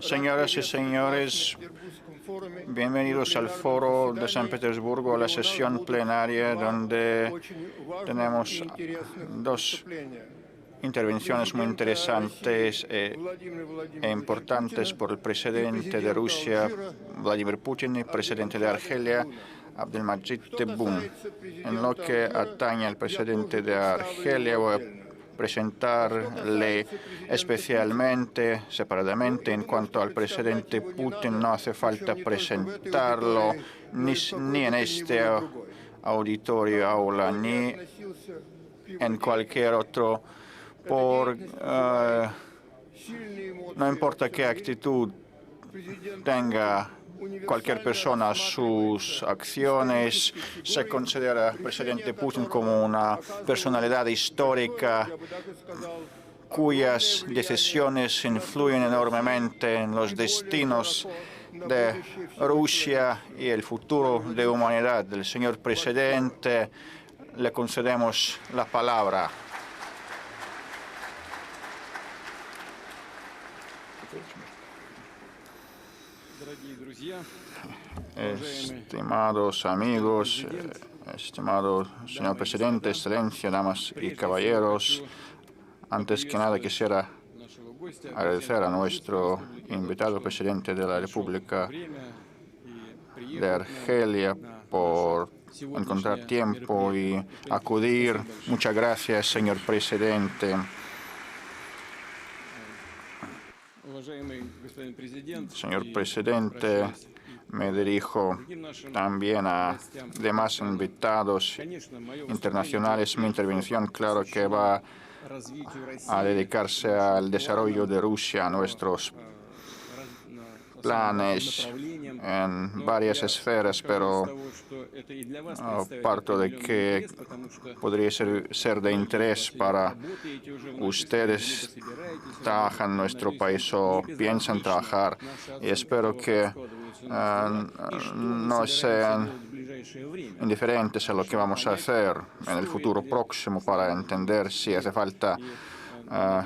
Señoras y señores, bienvenidos al Foro de San Petersburgo, a la sesión plenaria donde tenemos dos intervenciones muy interesantes e importantes por el presidente de Rusia, Vladimir Putin, y presidente de Argelia, Abdelmadjid Tebboune. En lo que atañe al presidente de Argelia, voy a presentarle especialmente, separadamente. En cuanto al presidente Putin, no hace falta presentarlo ni en este auditorio, aula, ni en cualquier otro, no importa qué actitud tenga cualquier persona a sus acciones, se considera al presidente Putin como una personalidad histórica cuyas decisiones influyen enormemente en los destinos de Rusia y el futuro de la humanidad. El señor presidente, le concedemos la palabra. Estimados amigos, estimado señor presidente, excelencia, damas y caballeros, antes que nada quisiera agradecer a nuestro invitado presidente de la República de Argelia por encontrar tiempo y acudir. Muchas gracias, señor presidente. Señor presidente, me dirijo también a demás invitados internacionales. Mi intervención, claro que va a dedicarse al desarrollo de Rusia, a nuestros planes en varias esferas, pero parto de que podría ser de interés para ustedes. Trabajan en nuestro país o piensan trabajar, y espero que no sean indiferentes a lo que vamos a hacer en el futuro próximo para entender si hace falta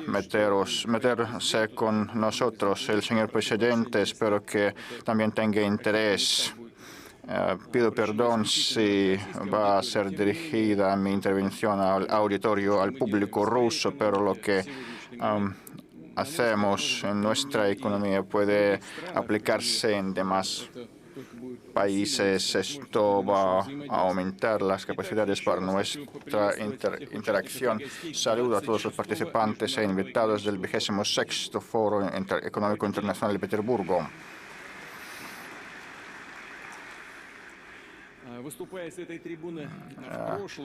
meterse con nosotros. El señor presidente, espero que también tenga interés. Pido perdón si va a ser dirigida mi intervención al auditorio, al público ruso, pero lo que hacemos en nuestra economía puede aplicarse en demás países. Esto va a aumentar las capacidades para nuestra interacción. Saludo a todos los participantes e invitados del 26º Foro Económico Internacional de Petersburgo.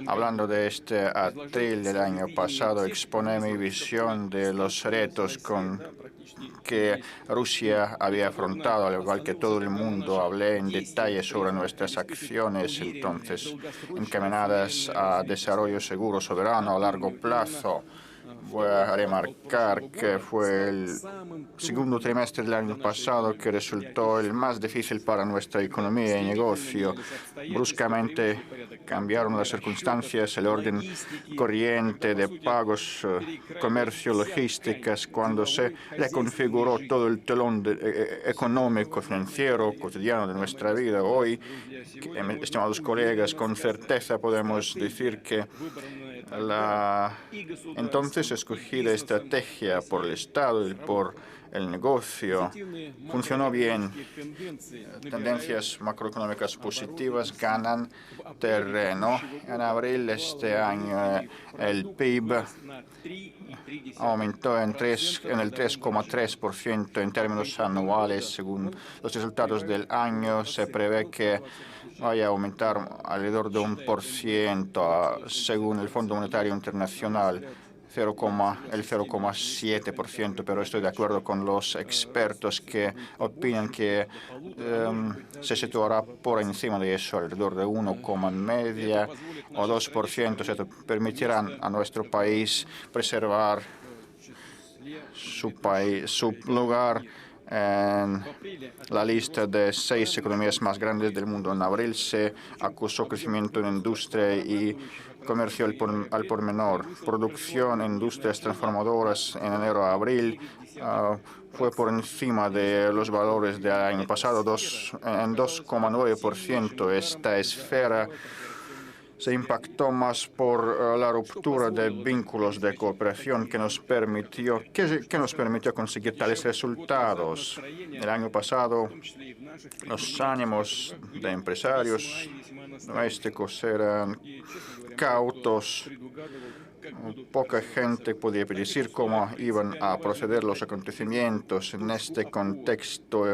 Hablando de este atril del año pasado, exponé mi visión de los retos con que Rusia había afrontado, al igual que todo el mundo. Hablé en detalle sobre nuestras acciones entonces encaminadas a desarrollo seguro, soberano a largo plazo. Voy a remarcar que fue el segundo trimestre del año pasado que resultó el más difícil para nuestra economía y negocio. Bruscamente cambiaron las circunstancias, el orden corriente de pagos, comercio, logísticas, cuando se reconfiguró todo el telón económico, financiero, cotidiano de nuestra vida. Hoy, estimados colegas, con certeza podemos decir que la entonces escogida estrategia por el Estado y por el negocio funcionó bien. Tendencias macroeconómicas positivas ganan terreno. En abril de este año el PIB aumentó en el 3,3% en términos anuales. Según los resultados del año, se prevé que vaya a aumentar alrededor de 1%, según el Fondo Monetario Internacional. El 0,7%, pero estoy de acuerdo con los expertos que opinan que se situará por encima de eso, alrededor de 1,5 o 2%. Esto permitirá a nuestro país preservar su lugar en la lista de 6 economías más grandes del mundo. En abril se acusó crecimiento en industria y comercio al por menor. Producción en industrias transformadoras en enero a abril fue por encima de los valores del año pasado, en 2,9%. Esta esfera se impactó más por la ruptura de vínculos de cooperación que nos permitió conseguir tales resultados. El año pasado, los ánimos de empresarios domésticos eran cautos. Poca gente podía predecir cómo iban a proceder los acontecimientos. En este contexto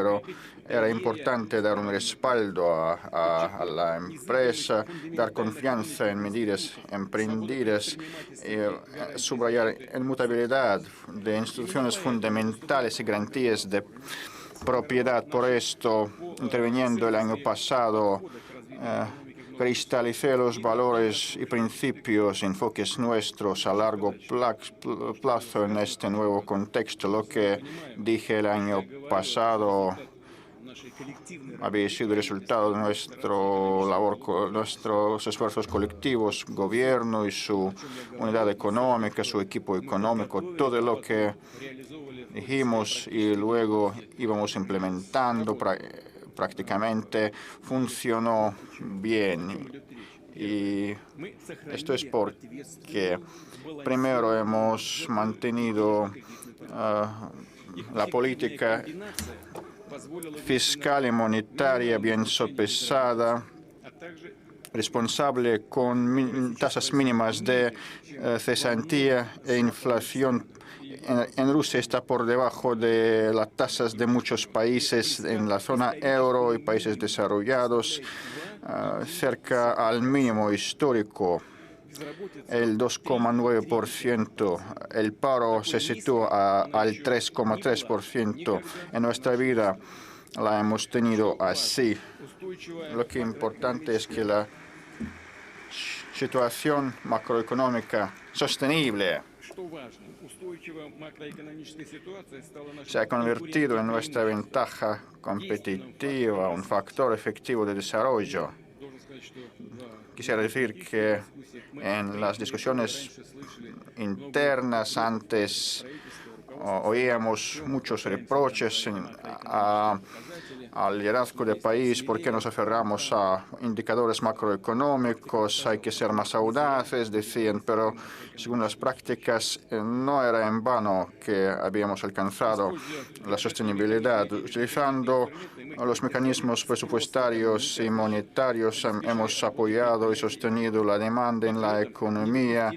era importante dar un respaldo a la empresa, dar confianza en medidas emprendidas, subrayar inmutabilidad de instituciones fundamentales y garantías de propiedad. Por esto, interviniendo el año pasado, cristalicé los valores y principios, enfoques nuestros a largo plazo en este nuevo contexto. Lo que dije el año pasado había sido el resultado de nuestros esfuerzos colectivos, gobierno y su unidad económica, su equipo económico, todo lo que dijimos y luego íbamos implementando prácticamente funcionó bien. Y esto es porque primero hemos mantenido la política fiscal y monetaria bien sopesada, responsable con tasas mínimas de cesantía e inflación. En Rusia está por debajo de las tasas de muchos países en la zona euro y países desarrollados, cerca al mínimo histórico, el 2,9%. El paro se sitúa al 3,3%. En nuestra vida la hemos tenido así. Lo que es importante es que la situación macroeconómica sostenible se ha convertido en nuestra ventaja competitiva, un factor efectivo de desarrollo. Quisiera decir que en las discusiones internas antes oíamos muchos reproches al liderazgo del país, por qué nos aferramos a indicadores macroeconómicos, hay que ser más audaces, decían, pero según las prácticas no era en vano que habíamos alcanzado la sostenibilidad. Utilizando los mecanismos presupuestarios y monetarios hemos apoyado y sostenido la demanda en la economía,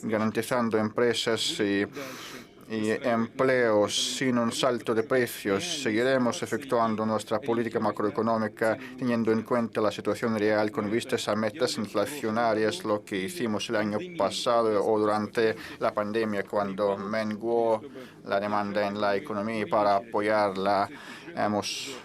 garantizando empresas y empleos sin un salto de precios. Seguiremos efectuando nuestra política macroeconómica teniendo en cuenta la situación real con vistas a metas inflacionarias, lo que hicimos el año pasado o durante la pandemia cuando menguó la demanda en la economía. Para apoyarla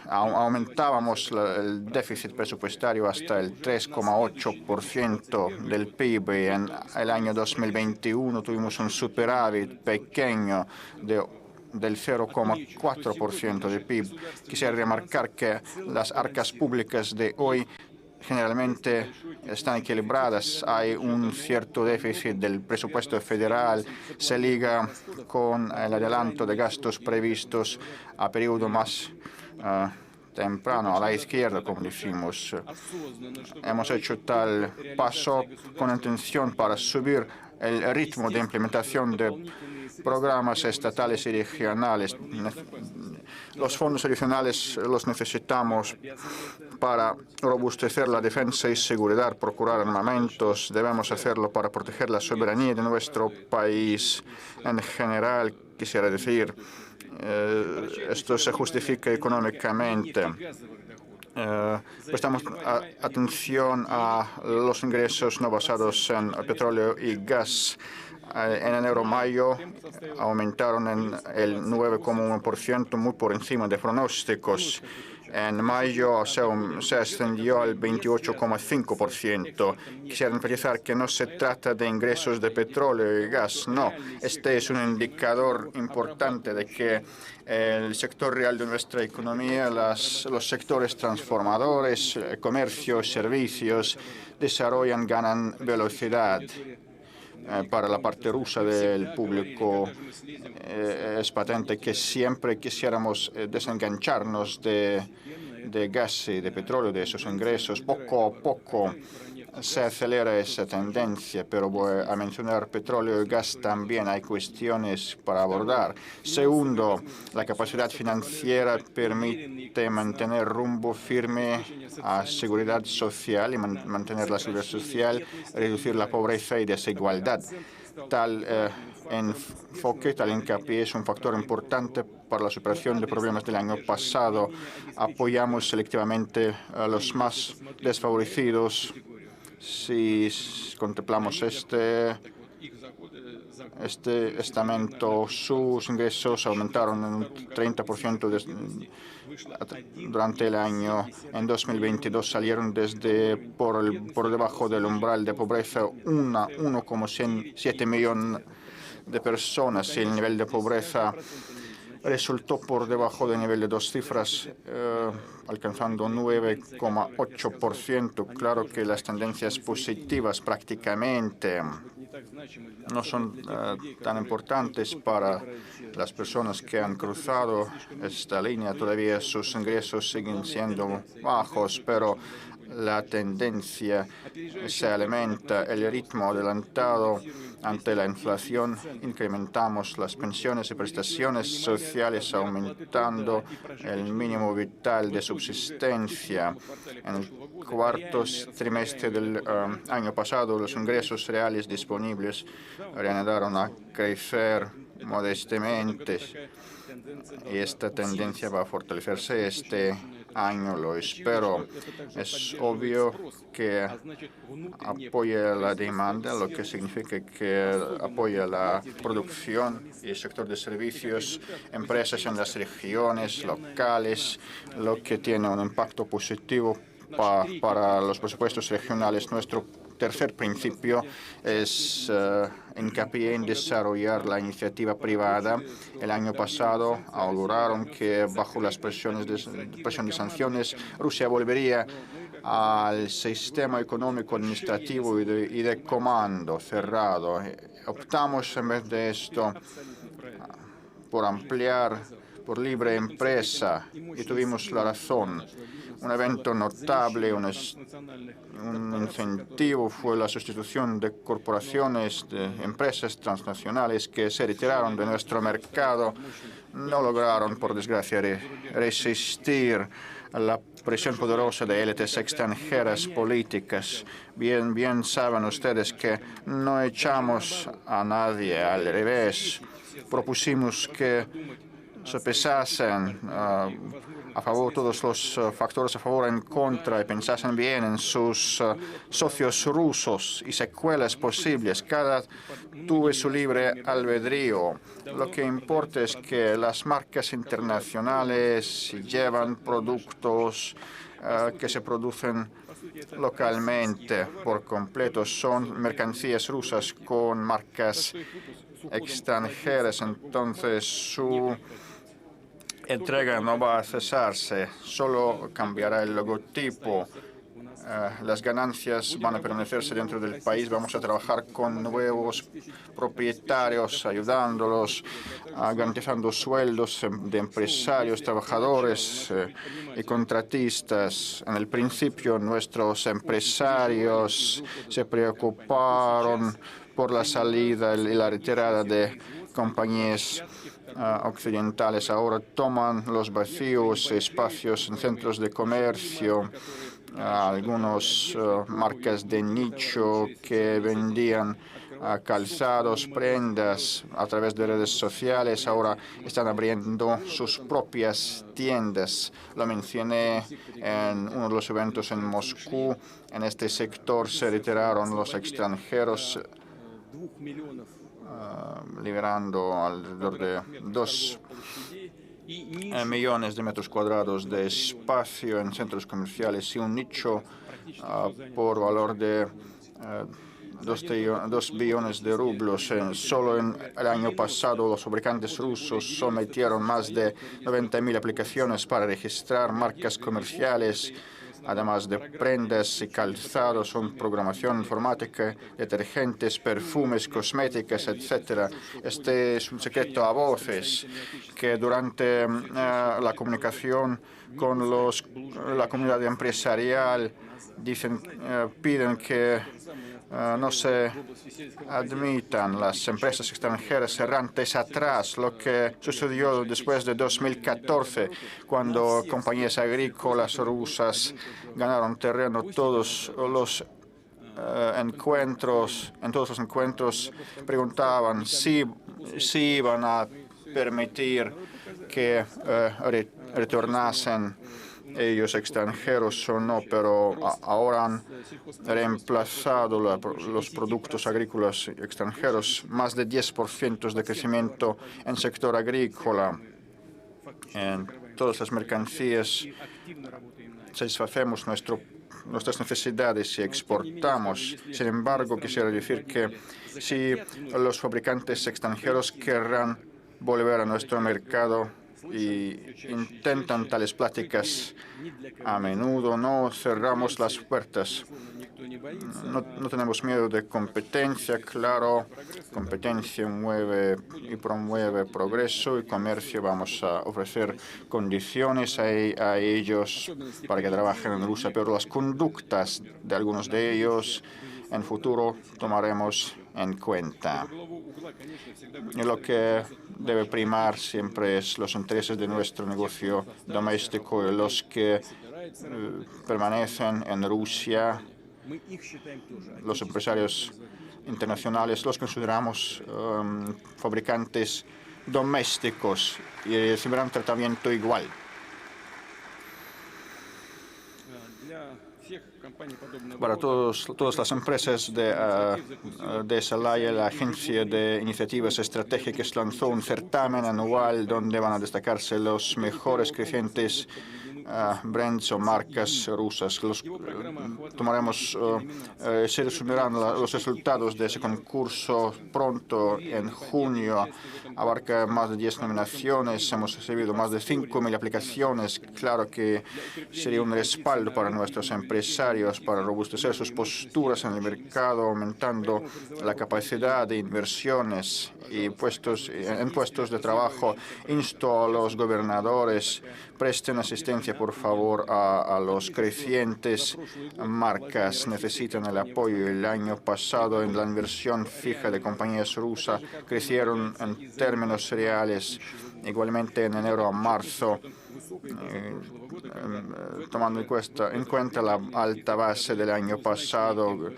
aumentábamos el déficit presupuestario hasta el 3,8% del PIB. En el año 2021 tuvimos un superávit pequeño del 0,4% del PIB. Quisiera remarcar que las arcas públicas de hoy generalmente están equilibradas. Hay un cierto déficit del presupuesto federal. Se liga con el adelanto de gastos previstos a periodo más temprano, a la izquierda, como decimos. Hemos hecho tal paso con intención para subir el ritmo de implementación de programas estatales y regionales. Los fondos adicionales los necesitamos para robustecer la defensa y seguridad, procurar armamentos. Debemos hacerlo para proteger la soberanía de nuestro país. En general, quisiera decir, esto se justifica económicamente. Prestamos atención a los ingresos no basados en petróleo y gas. En enero-mayo aumentaron en el 9,1%, muy por encima de pronósticos. En mayo se ascendió al 28,5%. Quisiera enfatizar que no se trata de ingresos de petróleo y gas, no. Este es un indicador importante de que el sector real de nuestra economía, los sectores transformadores, comercio, servicios, ganan velocidad. Para la parte rusa del público es patente que siempre quisiéramos desengancharnos de gas y de petróleo, de esos ingresos. Poco a poco se acelera esa tendencia, pero voy a mencionar petróleo y gas también. Hay cuestiones para abordar. Segundo, la capacidad financiera permite mantener rumbo firme a seguridad social y mantener la seguridad social, reducir la pobreza y desigualdad. Tal enfoque, tal hincapié es un factor importante para la superación de problemas del año pasado. Apoyamos selectivamente a los más desfavorecidos. Si contemplamos este estamento, sus ingresos aumentaron en un 30% durante el año. En 2022 salieron por debajo del umbral de pobreza 1,7 millones de personas. El nivel de pobreza resultó por debajo del nivel de dos cifras, alcanzando 9,8%. Claro que las tendencias positivas prácticamente no son tan importantes para las personas que han cruzado esta línea. Todavía sus ingresos siguen siendo bajos, pero la tendencia se alimenta. El ritmo adelantado ante la inflación. Incrementamos las pensiones y prestaciones sociales, aumentando el mínimo vital de subsistencia. En el cuarto trimestre del año pasado, los ingresos reales disponibles reanudaron a crecer modestamente, y esta tendencia va a fortalecerse este año, lo espero. Es obvio que apoya la demanda, lo que significa que apoya la producción y el sector de servicios, empresas en las regiones locales, lo que tiene un impacto positivo para los presupuestos regionales. Nuestro tercer principio es hincapié en desarrollar la iniciativa privada. El año pasado auguraron que bajo las presión de sanciones, Rusia volvería al sistema económico, administrativo y de comando cerrado. Optamos en vez de esto por ampliar por libre empresa y tuvimos la razón. Un evento notable, un incentivo fue la sustitución de corporaciones, de empresas transnacionales que se retiraron de nuestro mercado. No lograron, por desgracia, resistir a la presión poderosa de élites extranjeras políticas. Bien saben ustedes que no echamos a nadie, al revés. Propusimos que se pesasen a favor todos los factores a favor y en contra y pensasen bien en sus socios rusos y secuelas posibles. Cada tuvo su libre albedrío. Lo que importa es que las marcas internacionales llevan productos que se producen localmente por completo. Son mercancías rusas con marcas extranjeras, entonces su entrega no va a cesarse, solo cambiará el logotipo. Las ganancias van a permanecerse dentro del país. Vamos a trabajar con nuevos propietarios, ayudándolos, garantizando sueldos de empresarios, trabajadores y contratistas. En el principio, nuestros empresarios se preocuparon por la salida y la retirada de compañías occidentales. Ahora toman los vacíos espacios en centros de comercio. Algunas marcas de nicho que vendían calzados, prendas a través de redes sociales, ahora están abriendo sus propias tiendas. Lo mencioné en uno de los eventos en Moscú. En este sector se retiraron los extranjeros, liberando alrededor de 2 millones de metros cuadrados de espacio en centros comerciales y un nicho por valor de 2 billones de rublos. Solo en el año pasado los fabricantes rusos sometieron más de 90.000 aplicaciones para registrar marcas comerciales, además de prendas y calzados, son programación informática, detergentes, perfumes, cosméticas, etc. Este es un secreto a voces que durante la comunicación con la comunidad empresarial piden que no se admitan las empresas extranjeras errantes atrás, lo que sucedió después de 2014, cuando compañías agrícolas rusas ganaron terreno. Todos los encuentros preguntaban si iban a permitir que retornasen ellos extranjeros o no, pero ahora han reemplazado los productos agrícolas extranjeros, más de 10% de crecimiento en sector agrícola. En todas las mercancías satisfacemos nuestras necesidades y exportamos. Sin embargo, quisiera decir que si los fabricantes extranjeros querrán volver a nuestro mercado y intentan tales pláticas a menudo, no cerramos las puertas. No tenemos miedo de competencia, claro. Competencia mueve y promueve progreso y comercio. Vamos a ofrecer condiciones a ellos para que trabajen en Rusia, pero las conductas de algunos de ellos en futuro tomaremos en cuenta. Y lo que debe primar siempre es los intereses de nuestro negocio doméstico y los que permanecen en Rusia. Los empresarios internacionales los consideramos fabricantes domésticos y recibirán tratamiento igual. Para todas las empresas de Celaya, la Agencia de Iniciativas Estratégicas lanzó un certamen anual donde van a destacarse los mejores crecientes brands o marcas rusas. Se resumirán los resultados de ese concurso pronto, en junio. Abarca más de 10 nominaciones, hemos recibido más de 5.000 aplicaciones. Claro que sería un respaldo para nuestros empresarios para robustecer sus posturas en el mercado, aumentando la capacidad de inversiones y puestos de trabajo. Insto a los gobernadores, presten asistencia, por favor, a los crecientes marcas. Necesitan el apoyo. El año pasado, en la inversión fija de compañías rusas, crecieron en términos reales. Igualmente, en enero a marzo, tomando en cuenta la alta base del año pasado,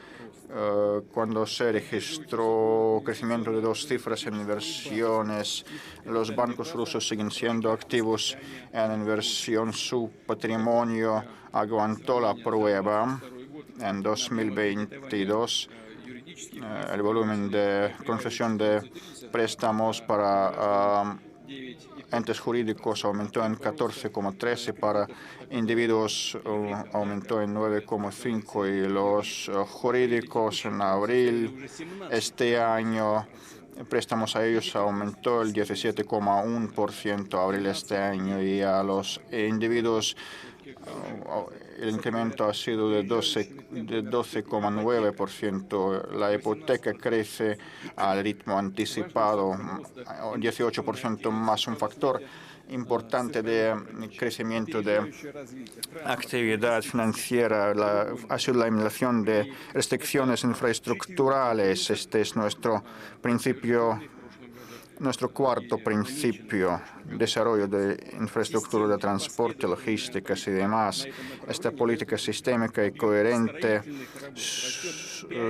cuando se registró crecimiento de 2 cifras en inversiones, los bancos rusos siguen siendo activos en inversión. Su patrimonio aguantó la prueba. En 2022, el volumen de concesión de préstamos para entes jurídicos aumentó en 14,3 y para individuos aumentó en 9,5 y los jurídicos en abril este año préstamos a ellos aumentó el 17,1% abril este año y a los individuos el incremento ha sido de 12,9%. La hipoteca crece al ritmo anticipado, 18% más. Un factor importante de crecimiento de actividad financiera ha sido la eliminación de restricciones infraestructurales. Este es nuestro cuarto principio, desarrollo de infraestructura de transporte, logísticas y demás. Esta política sistémica y coherente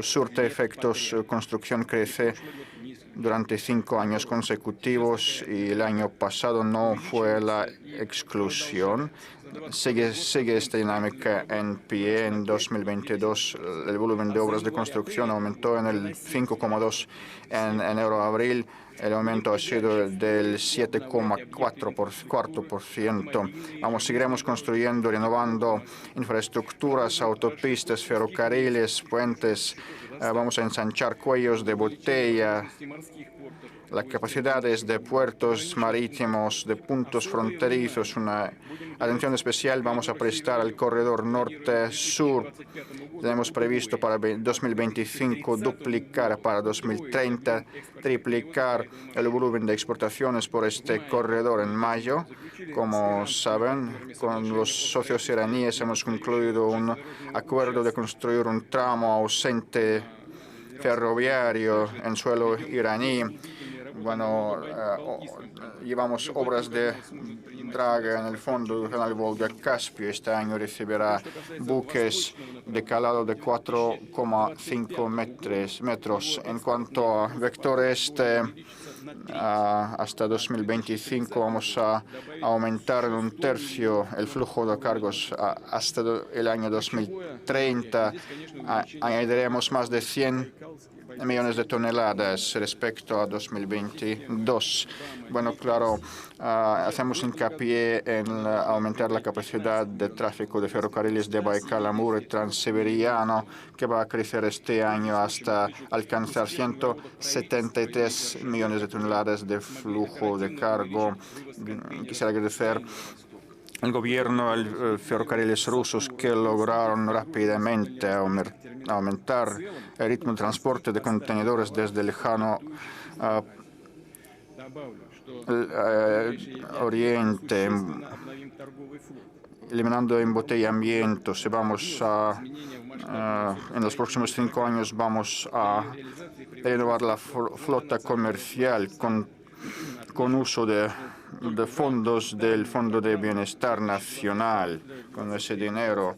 surte efectos. Construcción crece durante 5 años consecutivos y el año pasado no fue la exclusión. Sigue esta dinámica en pie. En 2022 el volumen de obras de construcción aumentó en el 5,2 en enero-abril el aumento ha sido del 7,4%. Seguiremos construyendo, renovando infraestructuras, autopistas, ferrocarriles, puentes. Vamos a ensanchar cuellos de botella, las capacidades de puertos marítimos, de puntos fronterizos. Una atención especial vamos a prestar al corredor norte-sur. Tenemos previsto para 2025 duplicar, para 2030 triplicar el volumen de exportaciones por este corredor. En mayo, como saben, con los socios iraníes hemos concluido un acuerdo de construir un tramo ausente ferroviario en suelo iraní. Llevamos obras de draga en el fondo del canal Volga-Caspio. Este año recibirá buques de calado de 4,5 metros. En cuanto a vector este, hasta 2025 vamos a aumentar en un tercio el flujo de cargos. Hasta el año 2030 añadiremos más de 100 millones de toneladas respecto a 2022. Claro, hacemos hincapié en aumentar la capacidad de tráfico de ferrocarriles de Baikal-Amur y Transiberiano, que va a crecer este año hasta alcanzar 173 millones de toneladas de flujo de cargo. Quisiera agradecer al gobierno, a ferrocarriles rusos, que lograron rápidamente aumentar el ritmo de transporte de contenedores desde el lejano Oriente, eliminando embotellamientos. En los próximos 5 años vamos a renovar la flota comercial con uso de fondos del Fondo de Bienestar Nacional. Con ese dinero,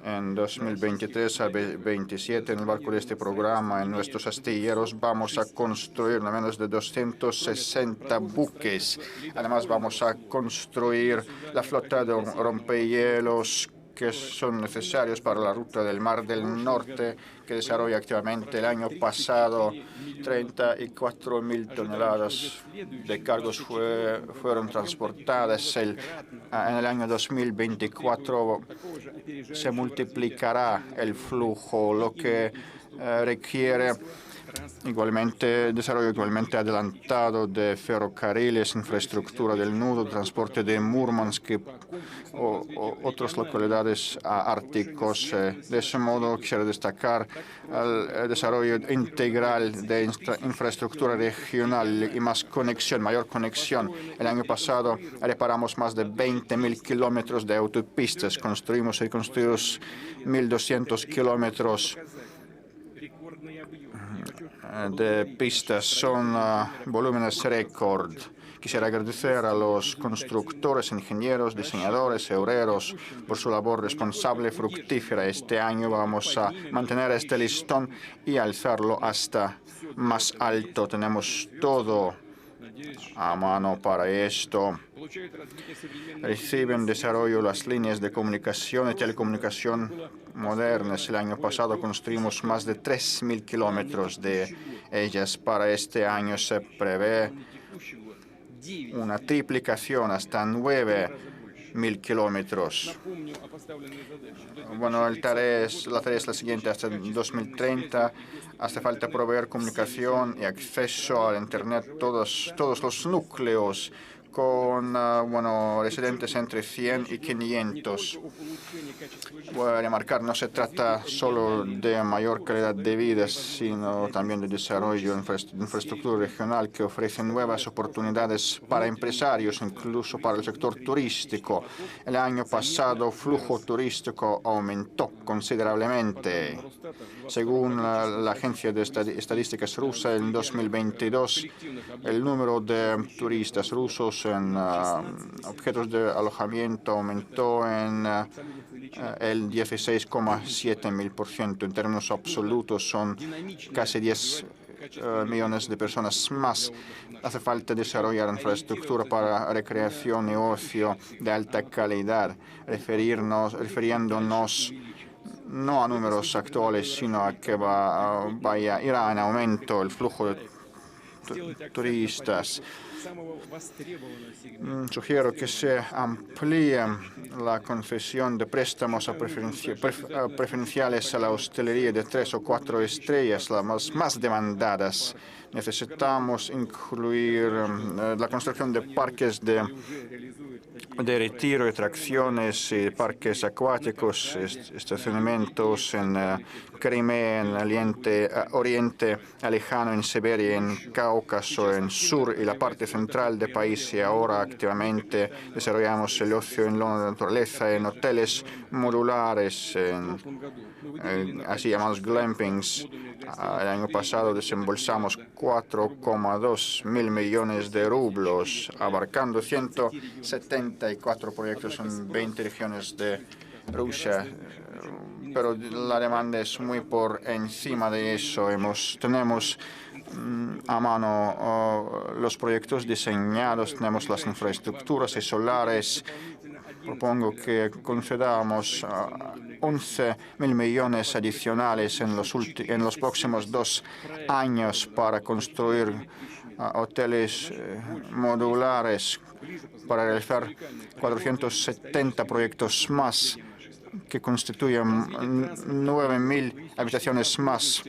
en 2023 a 2027, en el marco de este programa, en nuestros astilleros vamos a construir no menos de 260 buques. Además, vamos a construir la flota de rompehielos que son necesarios para la ruta del Mar del Norte, que desarrolla activamente. El año pasado, 34.000 toneladas de cargos fueron transportadas. En el año 2024 se multiplicará el flujo, lo que requiere desarrollo igualmente adelantado de ferrocarriles, infraestructura del nudo, transporte de Murmansk o otras localidades árticos. De ese modo, quisiera destacar el desarrollo integral de infraestructura regional y mayor conexión. El año pasado reparamos más de 20.000 kilómetros de autopistas. Construimos 1.200 kilómetros de pistas. Son volúmenes récord. Quisiera agradecer a los constructores, ingenieros, diseñadores, obreros por su labor responsable y fructífera. Este año vamos a mantener este listón y alzarlo hasta más alto. Tenemos todo a mano para esto. Reciben desarrollo las líneas de comunicación y telecomunicación modernas. El año pasado construimos más de 3.000 kilómetros de ellas. Para este año se prevé una triplicación hasta 9.000 kilómetros. La tarea es la siguiente. Hasta 2030 hace falta proveer comunicación y acceso al Internet todos los núcleos con residentes entre 100 y 500. Voy a remarcar, no se trata solo de mayor calidad de vida, sino también de desarrollo de infraestructura regional que ofrece nuevas oportunidades para empresarios, incluso para el sector turístico. El año pasado, el flujo turístico aumentó considerablemente. Según la agencia de estadísticas rusa, en 2022, el número de turistas rusos en objetos de alojamiento aumentó en el 16,7%. En términos absolutos, son casi 10 millones de personas más. Hace falta desarrollar infraestructura para recreación y ocio de alta calidad, refiriéndonos no a números actuales, sino a que vaya irá en aumento el flujo de turistas. Sugiero que se amplíe la concesión de préstamos preferenciales a la hostelería de 3 o 4 estrellas, las más demandadas. Necesitamos incluir la construcción de parques de retiro y atracciones y parques acuáticos, estacionamientos en Crimea, en el Oriente Lejano, en Siberia, en Cáucaso, en Sur y la parte central del país. Y ahora activamente desarrollamos el ocio en la naturaleza, en hoteles modulares, así llamados glampings. El año pasado desembolsamos 4,2 mil millones de rublos, abarcando 174 proyectos en 20 regiones de Rusia. Pero la demanda es muy por encima de eso. Tenemos a mano los proyectos diseñados, tenemos las infraestructuras y solares. Propongo que concedamos 11 mil millones adicionales en los próximos 2 años para construir hoteles modulares, para realizar 470 proyectos más que constituyen 9.000 habitaciones más.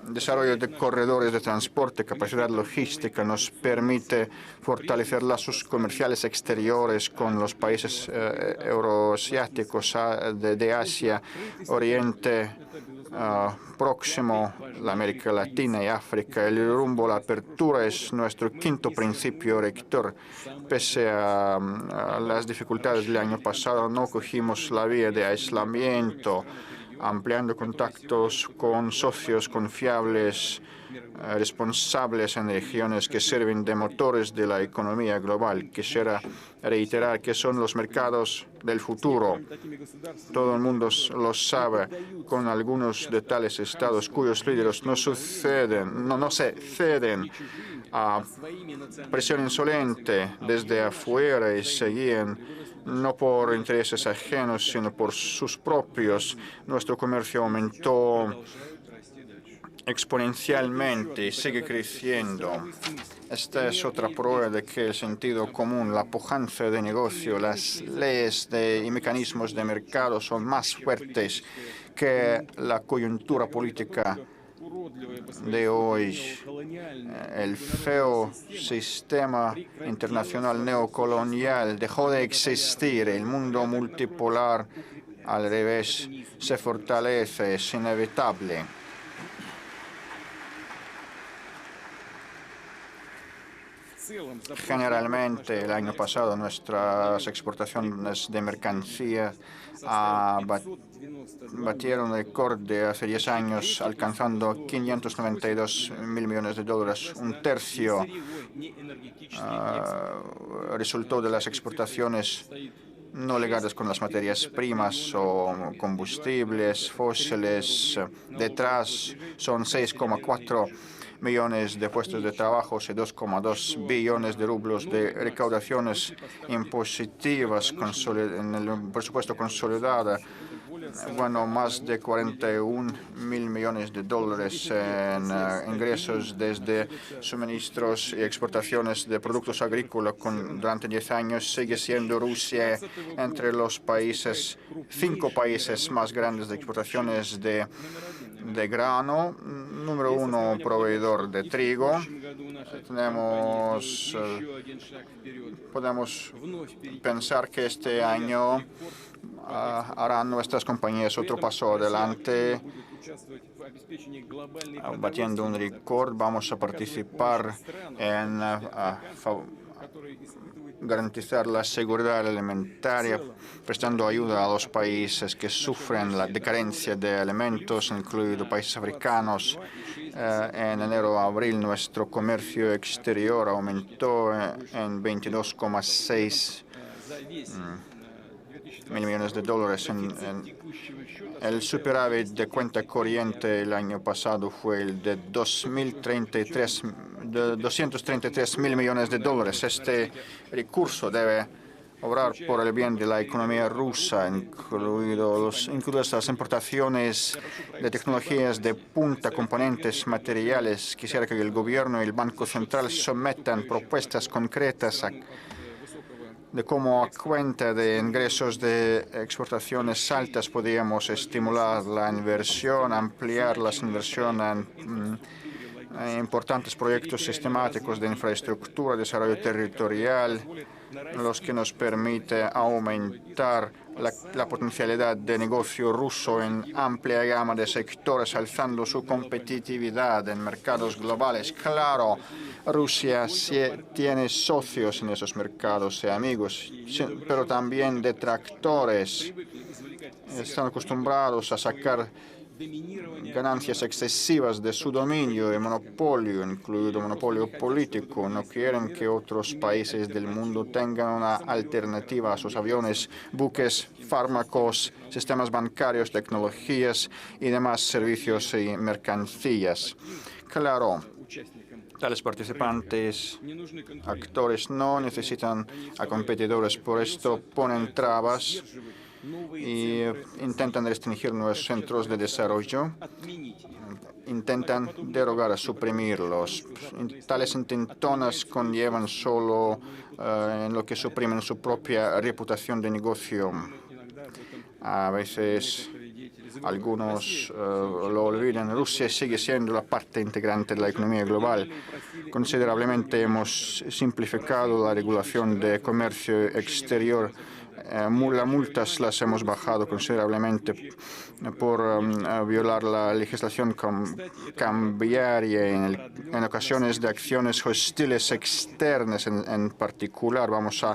Desarrollo de corredores de transporte, capacidad logística nos permite fortalecer lazos comerciales exteriores con los países euroasiáticos de Asia, Oriente Próximo, la América Latina y África. El rumbo a la apertura es nuestro quinto principio rector. Pese a las dificultades del año pasado, no cogimos la vía de aislamiento, ampliando contactos con socios confiables, responsables en regiones que sirven de motores de la economía global. Quisiera reiterar que son los mercados del futuro. Todo el mundo lo sabe, con algunos de tales estados cuyos líderes no se ceden a presión insolente desde afuera y se guían no por intereses ajenos, sino por sus propios. Nuestro comercio aumentó exponencialmente y sigue creciendo. Esta es otra prueba de que el sentido común, la pujanza de negocio, las leyes y mecanismos de mercado son más fuertes que la coyuntura política de hoy. El feo sistema internacional neocolonial dejó de existir. El mundo multipolar, al revés, se fortalece. Es inevitable. Generalmente, el año pasado, nuestras exportaciones de mercancías batieron récord de hace 10 años, alcanzando 592 mil millones de dólares. Un tercio resultó de las exportaciones no ligadas con las materias primas o combustibles fósiles. Detrás son 6,4 millones de puestos de trabajo y 2,2 billones de rublos de recaudaciones impositivas en el presupuesto consolidado. Bueno, más de 41 mil millones de dólares en ingresos desde suministros y exportaciones de productos agrícolas durante 10 años. Sigue siendo Rusia entre los 5 países más grandes de exportaciones de grano, número 1 proveedor de trigo. Podemos pensar que este año harán nuestras compañías otro paso adelante, batiendo un récord. Vamos a participar en garantizar la seguridad alimentaria, prestando ayuda a los países que sufren la decadencia de alimentos, incluidos países africanos. En enero-abril, nuestro comercio exterior aumentó en 22,6 mil millones de dólares. El superávit de cuenta corriente el año pasado fue el de 233 mil millones de dólares. Este recurso debe obrar por el bien de la economía rusa, incluidas las importaciones de tecnologías de punta, componentes materiales. Quisiera que el Gobierno y el Banco Central sometan propuestas concretas de cómo, a cuenta de ingresos de exportaciones altas, podríamos estimular la inversión, ampliar las inversiones en importantes proyectos sistemáticos de infraestructura, desarrollo territorial, los que nos permite aumentar la potencialidad de negocio ruso en amplia gama de sectores, alzando su competitividad en mercados globales. Claro, Rusia tiene socios en esos mercados y amigos, pero también detractores. Están acostumbrados a sacar ganancias excesivas de su dominio y monopolio, incluido monopolio político. No quieren que otros países del mundo tengan una alternativa a sus aviones, buques, fármacos, sistemas bancarios, tecnologías y demás servicios y mercancías. Claro, tales participantes, actores, no necesitan a competidores, por esto ponen trabas y intentan restringir nuevos centros de desarrollo, intentan derogar, suprimirlos. Tales intentonas conllevan solo en lo que suprimen su propia reputación de negocio. A veces algunos lo olvidan. Rusia sigue siendo la parte integrante de la economía global. Considerablemente hemos simplificado la regulación de comercio exterior. Las multas las hemos bajado considerablemente por violar la legislación cambiaria en ocasiones de acciones hostiles externas en particular. Vamos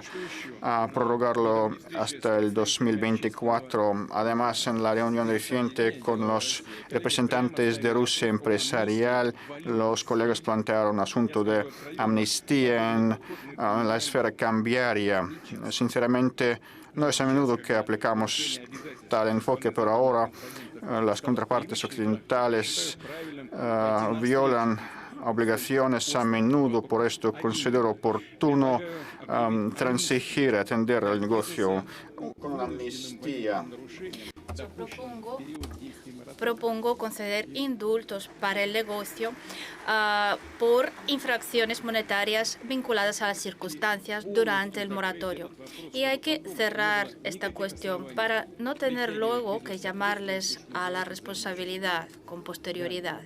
a prorrogarlo hasta el 2024. Además, en la reunión reciente con los representantes de Rusia empresarial, los colegas plantearon asunto de amnistía en la esfera cambiaria. Sinceramente, no es a menudo que aplicamos tal enfoque, pero ahora las contrapartes occidentales violan obligaciones a menudo. Por esto considero oportuno transigir, atender el negocio con una amnistía. Propongo conceder indultos para el negocio por infracciones monetarias vinculadas a las circunstancias durante el moratorio. Y hay que cerrar esta cuestión para no tener luego que llamarles a la responsabilidad con posterioridad.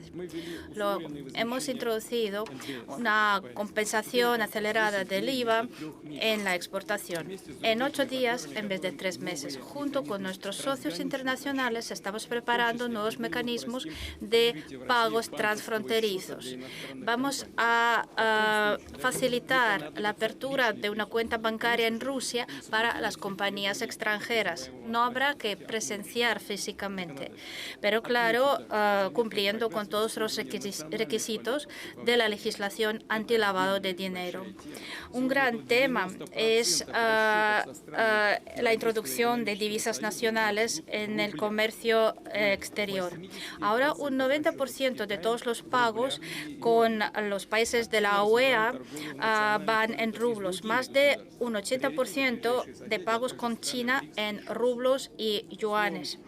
Luego, hemos introducido una compensación acelerada del IVA en la exportación en 8 días en vez de 3 meses. Junto con nuestros socios internacionales estamos preparando nuevos mecanismos de pagos transfronterizos. Vamos a facilitar la apertura de una cuenta bancaria en Rusia para las compañías extranjeras. No habrá que presenciar físicamente, pero claro, cumpliendo con todos los requisitos de la legislación antilavado de dinero. Un gran tema es la introducción de divisas nacionales en el comercio exterior. Ahora un 90% de todos los pagos con los países de la OEA van en rublos, más de un 80% de pagos con China en rublos y yuanes.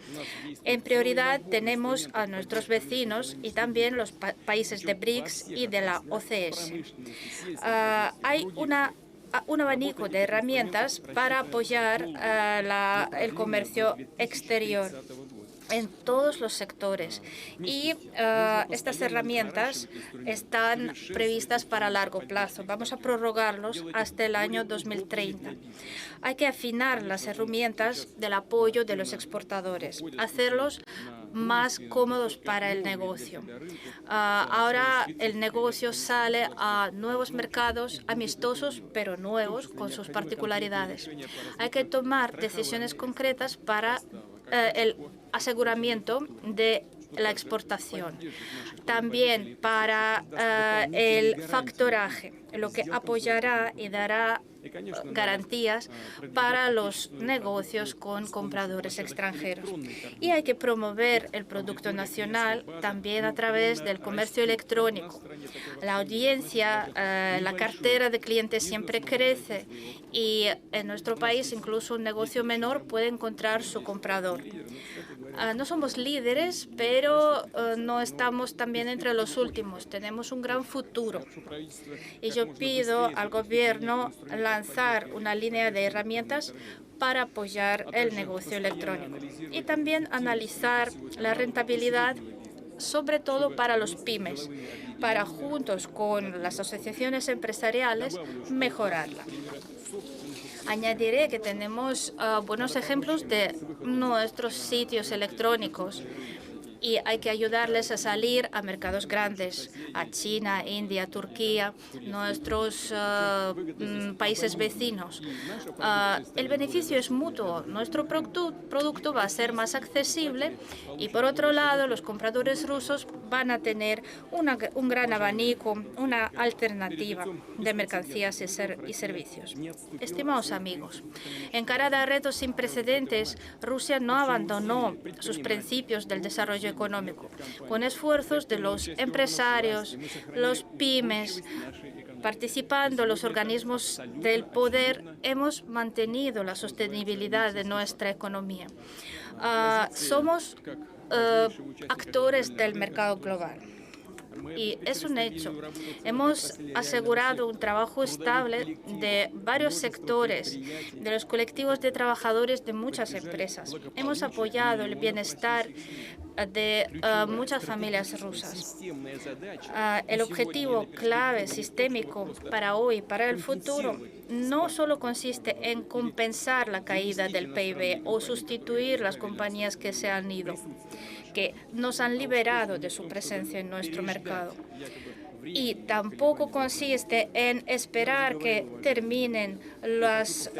En prioridad tenemos a nuestros vecinos y también los países de BRICS y de la OCS. Hay un abanico de herramientas para apoyar el comercio exterior en todos los sectores. Y estas herramientas están previstas para largo plazo. Vamos a prorrogarlos hasta el año 2030. Hay que afinar las herramientas del apoyo de los exportadores, hacerlos más cómodos para el negocio. Ahora el negocio sale a nuevos mercados amistosos, pero nuevos, con sus particularidades. Hay que tomar decisiones concretas para el aseguramiento de la exportación. También para el factoraje, lo que apoyará y dará garantías para los negocios con compradores extranjeros. Y hay que promover el producto nacional también a través del comercio electrónico. La audiencia, la cartera de clientes siempre crece y en nuestro país incluso un negocio menor puede encontrar su comprador. No somos líderes, pero no estamos también entre los últimos. Tenemos un gran futuro. Y yo pido al gobierno lanzar una línea de herramientas para apoyar el negocio electrónico. Y también analizar la rentabilidad, sobre todo para los pymes, para juntos con las asociaciones empresariales mejorarla. Añadiré que tenemos buenos ejemplos de nuestros sitios electrónicos y hay que ayudarles a salir a mercados grandes, a China, India, Turquía, nuestros países vecinos. El beneficio es mutuo. Nuestro producto va a ser más accesible y, por otro lado, los compradores rusos van a tener un gran abanico, una alternativa de mercancías y servicios. Estimados amigos, encarada a retos sin precedentes, Rusia no abandonó sus principios del desarrollo económico. Con esfuerzos de los empresarios, los pymes, participando los organismos del poder, hemos mantenido la sostenibilidad de nuestra economía. Somos actores del mercado global. Y es un hecho. Hemos asegurado un trabajo estable de varios sectores, de los colectivos de trabajadores de muchas empresas. Hemos apoyado el bienestar de muchas familias rusas. El objetivo clave sistémico para hoy y para el futuro no solo consiste en compensar la caída del PIB o sustituir las compañías que se han ido, que nos han liberado de su presencia en nuestro mercado. Y tampoco consiste en esperar que terminen las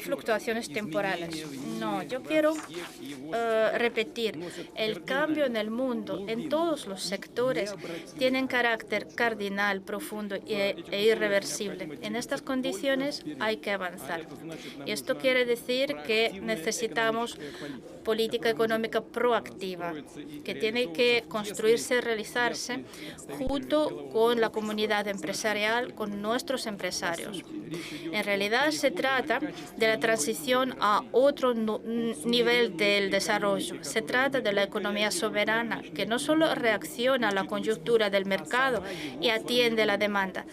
fluctuaciones temporales. No, yo quiero repetir, el cambio en el mundo, en todos los sectores, tiene carácter cardinal, profundo e irreversible. En estas condiciones hay que avanzar. Y esto quiere decir que necesitamos política económica proactiva, que tiene que construirse, realizarse junto con la comunidad empresarial, con nuestros empresarios. En realidad se trata de la transición a otro nivel del desarrollo. Se trata de la economía soberana, que no solo reacciona a la coyuntura del mercado y atiende la demanda,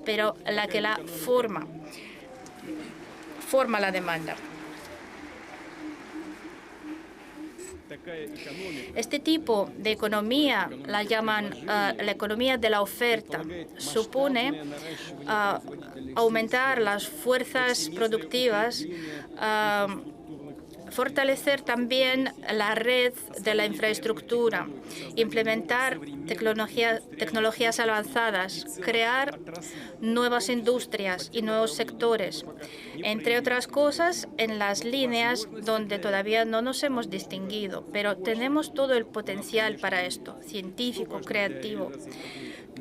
pero la que la forma la demanda. Este tipo de economía la llaman la economía de la oferta. Supone aumentar las fuerzas productivas, fortalecer también la red de la infraestructura, implementar tecnologías avanzadas, crear nuevas industrias y nuevos sectores, entre otras cosas en las líneas donde todavía no nos hemos distinguido, pero tenemos todo el potencial para esto, científico, creativo.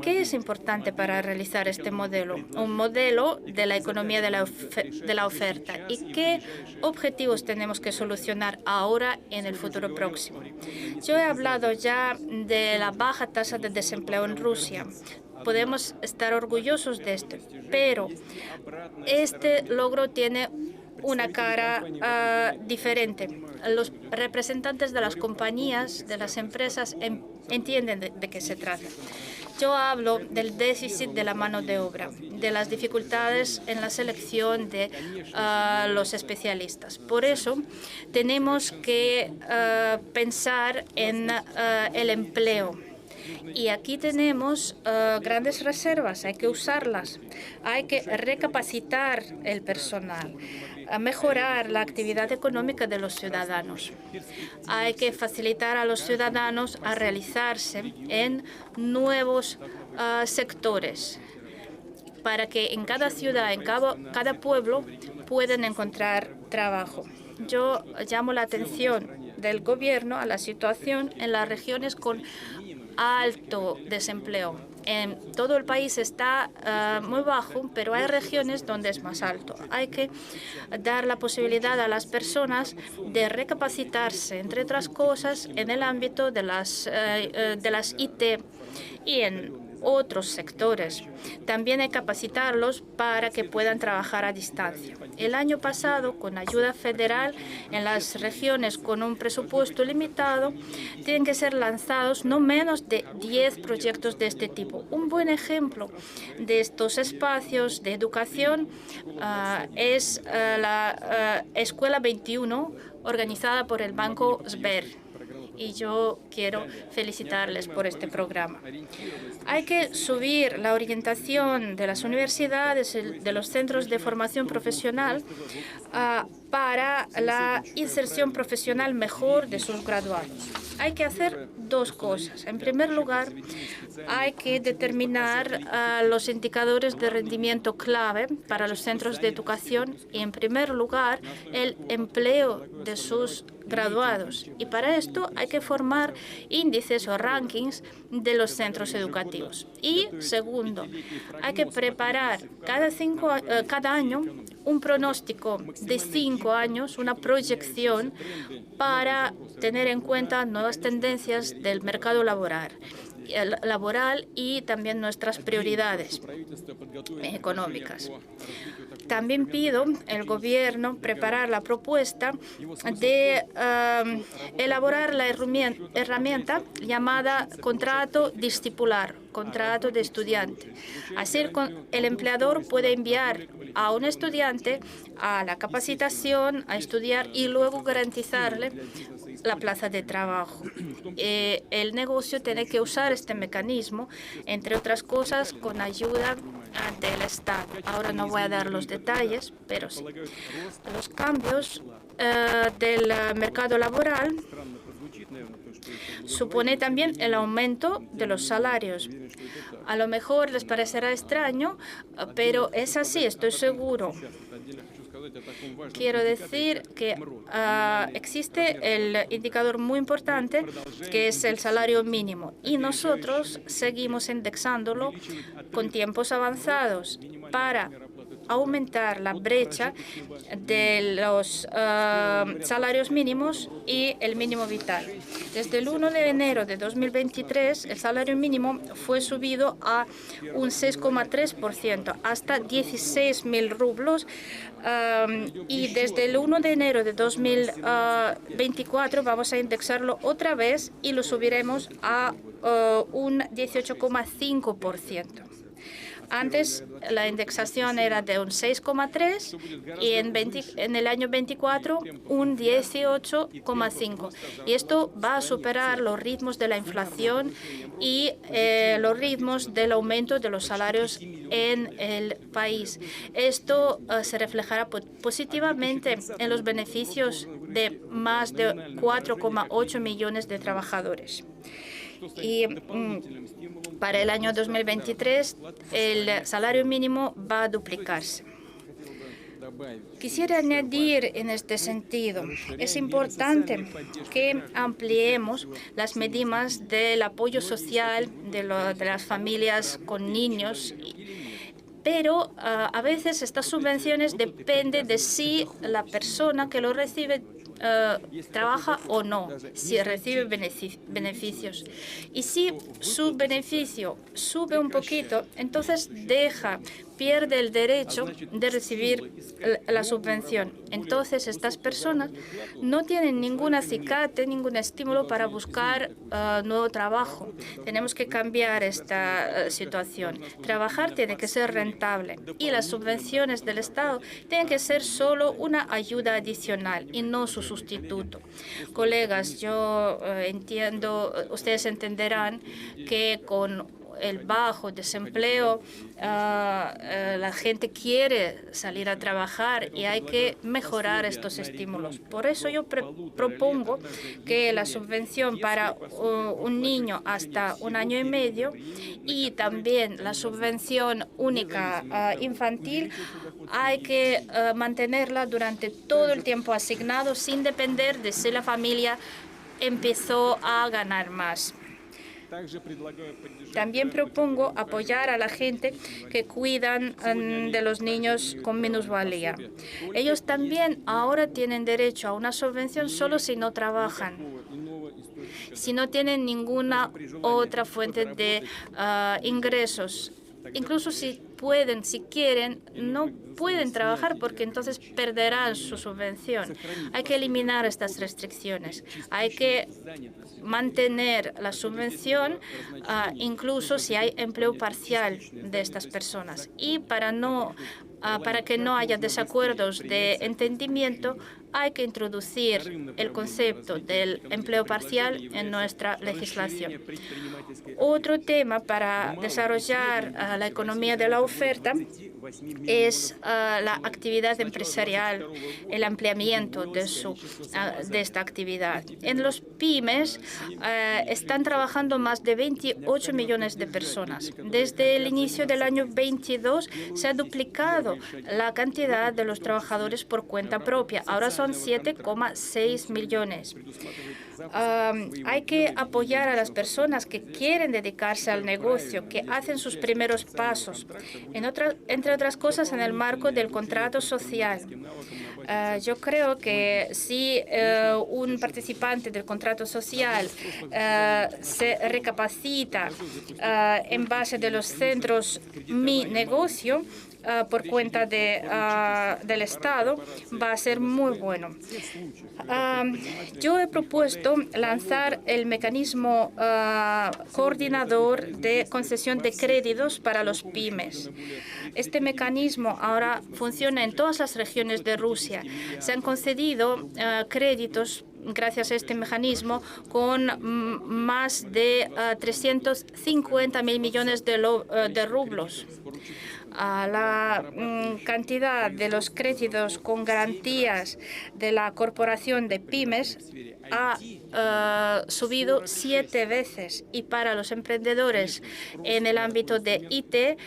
¿Qué es importante para realizar este modelo? Un modelo de la economía de la oferta. ¿Y qué objetivos tenemos que solucionar ahora en el futuro próximo? Yo he hablado ya de la baja tasa de desempleo en Rusia. Podemos estar orgullosos de esto, pero este logro tiene una cara diferente. Los representantes de las compañías, de las empresas, entienden de qué se trata. Yo hablo del déficit de la mano de obra, de las dificultades en la selección de los especialistas. Por eso, tenemos que pensar en el empleo. Y aquí tenemos grandes reservas, hay que usarlas, hay que recapacitar el personal, a mejorar la actividad económica de los ciudadanos. Hay que facilitar a los ciudadanos a realizarse en nuevos sectores para que en cada ciudad, en cada pueblo, puedan encontrar trabajo. Yo llamo la atención del gobierno a la situación en las regiones con alto desempleo. en todo el país está muy bajo, pero hay regiones donde es más alto. Hay que dar la posibilidad a las personas de recapacitarse, entre otras cosas, en el ámbito de las IT y en otros sectores. También hay que capacitarlos para que puedan trabajar a distancia. El año pasado, con ayuda federal, en las regiones con un presupuesto limitado, tienen que ser lanzados no menos de 10 proyectos de este tipo. Un buen ejemplo de estos espacios de educación es la Escuela 21, organizada por el Banco Sber. Y yo quiero felicitarles por este programa. Hay que subir la orientación de las universidades, de los centros de formación profesional, para la inserción profesional mejor de sus graduados. Hay que hacer dos cosas. En primer lugar, hay que determinar los indicadores de rendimiento clave para los centros de educación y, en primer lugar, el empleo de sus graduados. Y para esto hay que formar índices o rankings de los centros educativos. Y, segundo, hay que preparar cada año un pronóstico de 5 años, una proyección para tener en cuenta nuevas tendencias del mercado laboral y también nuestras prioridades económicas. También pido al Gobierno preparar la propuesta de elaborar la herramienta llamada contrato discipular, contrato de estudiante. Así el empleador puede enviar a un estudiante a la capacitación, a estudiar y luego garantizarle la plaza de trabajo. El negocio tiene que usar este mecanismo, entre otras cosas, con ayuda del Estado. Ahora no voy a dar los detalles, pero sí. Los cambios del mercado laboral supone también el aumento de los salarios. A lo mejor les parecerá extraño, pero es así, estoy seguro. Quiero decir que existe el indicador muy importante, que es el salario mínimo, y nosotros seguimos indexándolo con tiempos avanzados para aumentar la brecha de los salarios mínimos y el mínimo vital. Desde el 1 de enero de 2023, el salario mínimo fue subido a un 6,3%, hasta 16.000 rublos, y desde el 1 de enero de 2024 vamos a indexarlo otra vez y lo subiremos a un 18,5%. Antes la indexación era de un 6,3 y en el año 24 un 18,5. Y esto va a superar los ritmos de la inflación y los ritmos del aumento de los salarios en el país. Esto se reflejará positivamente en los beneficios de más de 4,8 millones de trabajadores. Y para el año 2023 el salario mínimo va a duplicarse. Quisiera añadir en este sentido, es importante que ampliemos las medidas del apoyo social de las familias con niños, pero a veces estas subvenciones dependen de si la persona que lo recibe trabaja o no, si recibe beneficios. Y si su beneficio sube un poquito, entonces pierde el derecho de recibir la subvención. Entonces, estas personas no tienen ningún acicate, ningún estímulo para buscar nuevo trabajo. Tenemos que cambiar esta situación. Trabajar tiene que ser rentable y las subvenciones del Estado tienen que ser solo una ayuda adicional y no su sustituto. Colegas, yo entiendo, ustedes entenderán que con el bajo desempleo, la gente quiere salir a trabajar y hay que mejorar estos estímulos. Por eso yo propongo que la subvención para un niño hasta 1 año y medio y también la subvención única infantil hay que mantenerla durante todo el tiempo asignado sin depender de si la familia empezó a ganar más. También propongo apoyar a la gente que cuidan de los niños con minusvalía. Ellos también ahora tienen derecho a una subvención solo si no trabajan, si no tienen ninguna otra fuente de ingresos. Incluso si pueden, si quieren, no pueden trabajar porque entonces perderán su subvención. Hay que eliminar estas restricciones. Hay que mantener la subvención incluso si hay empleo parcial de estas personas. Y para que no haya desacuerdos de entendimiento, hay que introducir el concepto del empleo parcial en nuestra legislación. Otro tema para desarrollar la economía de la oferta es la actividad empresarial, el ampliamiento de esta actividad. En los pymes están trabajando más de 28 millones de personas. Desde el inicio del año 22 se ha duplicado la cantidad de los trabajadores por cuenta propia. Ahora son 7,6 millones. Hay que apoyar a las personas que quieren dedicarse al negocio, que hacen sus primeros pasos, entre otras cosas en el marco del contrato social. Yo creo que si un participante del contrato social se recapacita en base de los centros Mi Negocio, por cuenta del Estado, va a ser muy bueno. Yo he propuesto lanzar el mecanismo coordinador de concesión de créditos para los pymes. Este mecanismo ahora funciona en todas las regiones de Rusia. Se han concedido créditos gracias a este mecanismo con más de 350.000 millones de rublos. La cantidad de los créditos con garantías de la Corporación de Pymes ha subido 7 veces y para los emprendedores en el ámbito de IT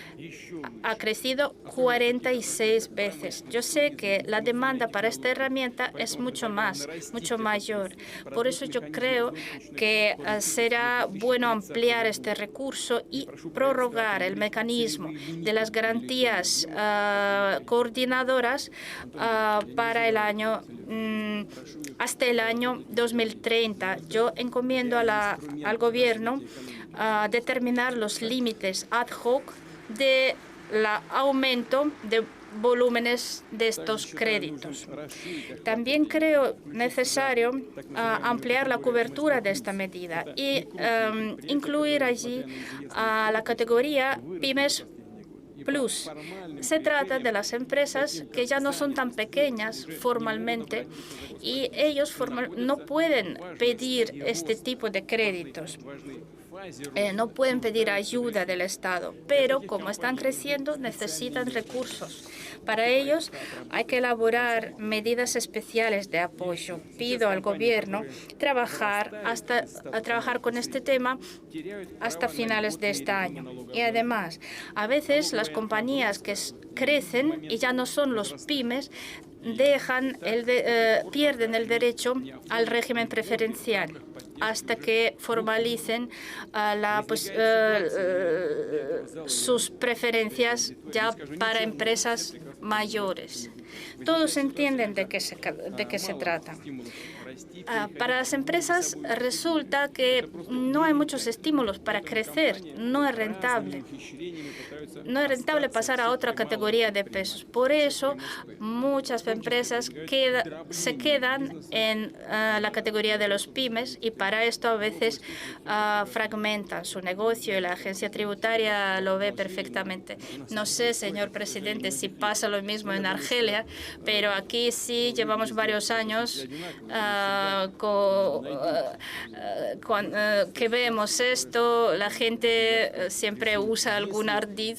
ha crecido 46 veces. Yo sé que la demanda para esta herramienta es mucho mayor. Por eso yo creo que será bueno ampliar este recurso y prorrogar el mecanismo de las garantías coordinadoras para el año hasta el año 2030. Yo encomiendo al Gobierno determinar los límites ad hoc del aumento de volúmenes de estos créditos. También creo necesario ampliar la cobertura de esta medida y incluir allí a la categoría Pymes Plus. Se trata de las empresas que ya no son tan pequeñas formalmente y ellos no pueden pedir este tipo de créditos. No pueden pedir ayuda del Estado, pero como están creciendo necesitan recursos. Para ellos hay que elaborar medidas especiales de apoyo. Pido al Gobierno trabajar con este tema hasta finales de este año. Y además, a veces las compañías que crecen y ya no son los pymes pierden el derecho al régimen preferencial hasta que formalicen sus preferencias ya para empresas mayores. Todos entienden de qué se trata. Para las empresas resulta que no hay muchos estímulos para crecer, no es rentable. No es rentable pasar a otra categoría de pesos. Por eso muchas empresas se quedan en la categoría de los pymes y para esto a veces fragmentan su negocio y la agencia tributaria lo ve perfectamente. No sé, señor presidente, si pasa lo mismo en Argelia, pero aquí sí llevamos varios años que vemos esto. La gente siempre usa algún ardid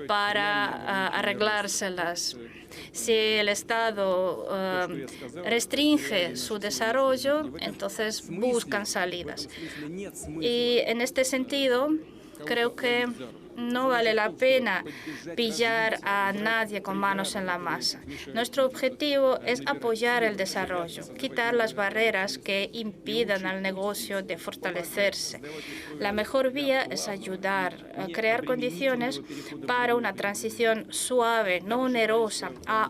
para arreglárselas. Si el Estado restringe su desarrollo, entonces buscan salidas. Y en este sentido, creo que no vale la pena pillar a nadie con manos en la masa. Nuestro objetivo es apoyar el desarrollo, quitar las barreras que impidan al negocio de fortalecerse. La mejor vía es ayudar a crear condiciones para una transición suave, no onerosa, a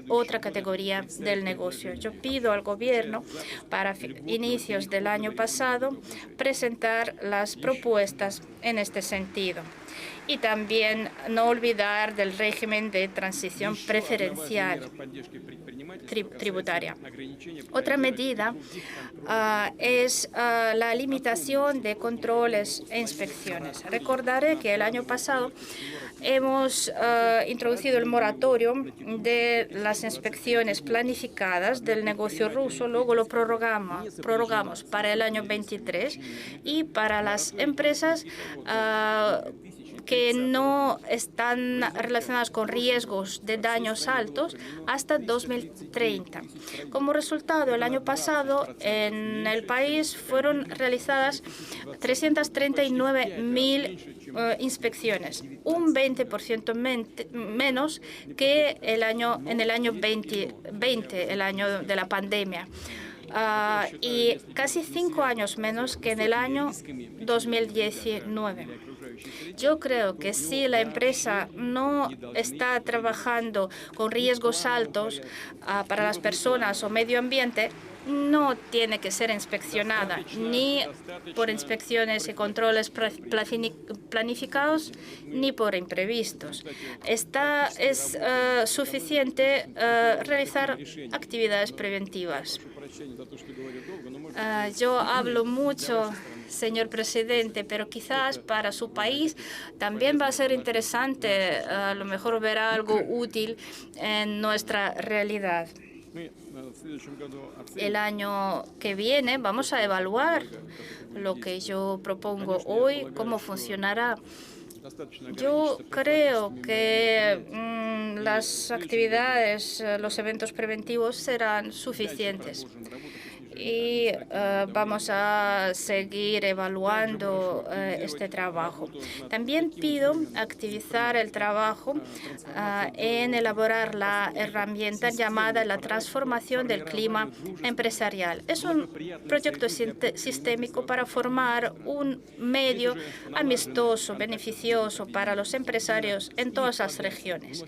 otra categoría del negocio. Yo pido al Gobierno para inicios del año pasado presentar las propuestas en este sentido. Y también no olvidar del régimen de transición preferencial tributaria. Otra medida es la limitación de controles e inspecciones. Recordaré que el año pasado hemos introducido el moratorio de las inspecciones planificadas del negocio ruso, luego lo prorrogamos para el año 23 y para las empresas que no están relacionadas con riesgos de daños altos hasta 2030. Como resultado, el año pasado en el país fueron realizadas 339.000 inspecciones, un 20% menos que en el año 2020, el año de la pandemia. Y casi 5 años menos que en el año 2019. Yo creo que si la empresa no está trabajando con riesgos altos para las personas o medio ambiente, no tiene que ser inspeccionada ni por inspecciones y controles planificados ni por imprevistos. Es suficiente realizar actividades preventivas. Yo hablo mucho, señor presidente, pero quizás para su país también va a ser interesante, a lo mejor ver algo útil en nuestra realidad. El año que viene vamos a evaluar lo que yo propongo hoy, cómo funcionará. Yo creo que las actividades, los eventos preventivos serán suficientes. Y vamos a seguir evaluando este trabajo. También pido activizar el trabajo en elaborar la herramienta llamada la transformación del clima empresarial. Es un proyecto sistémico para formar un medio amistoso, beneficioso para los empresarios en todas las regiones.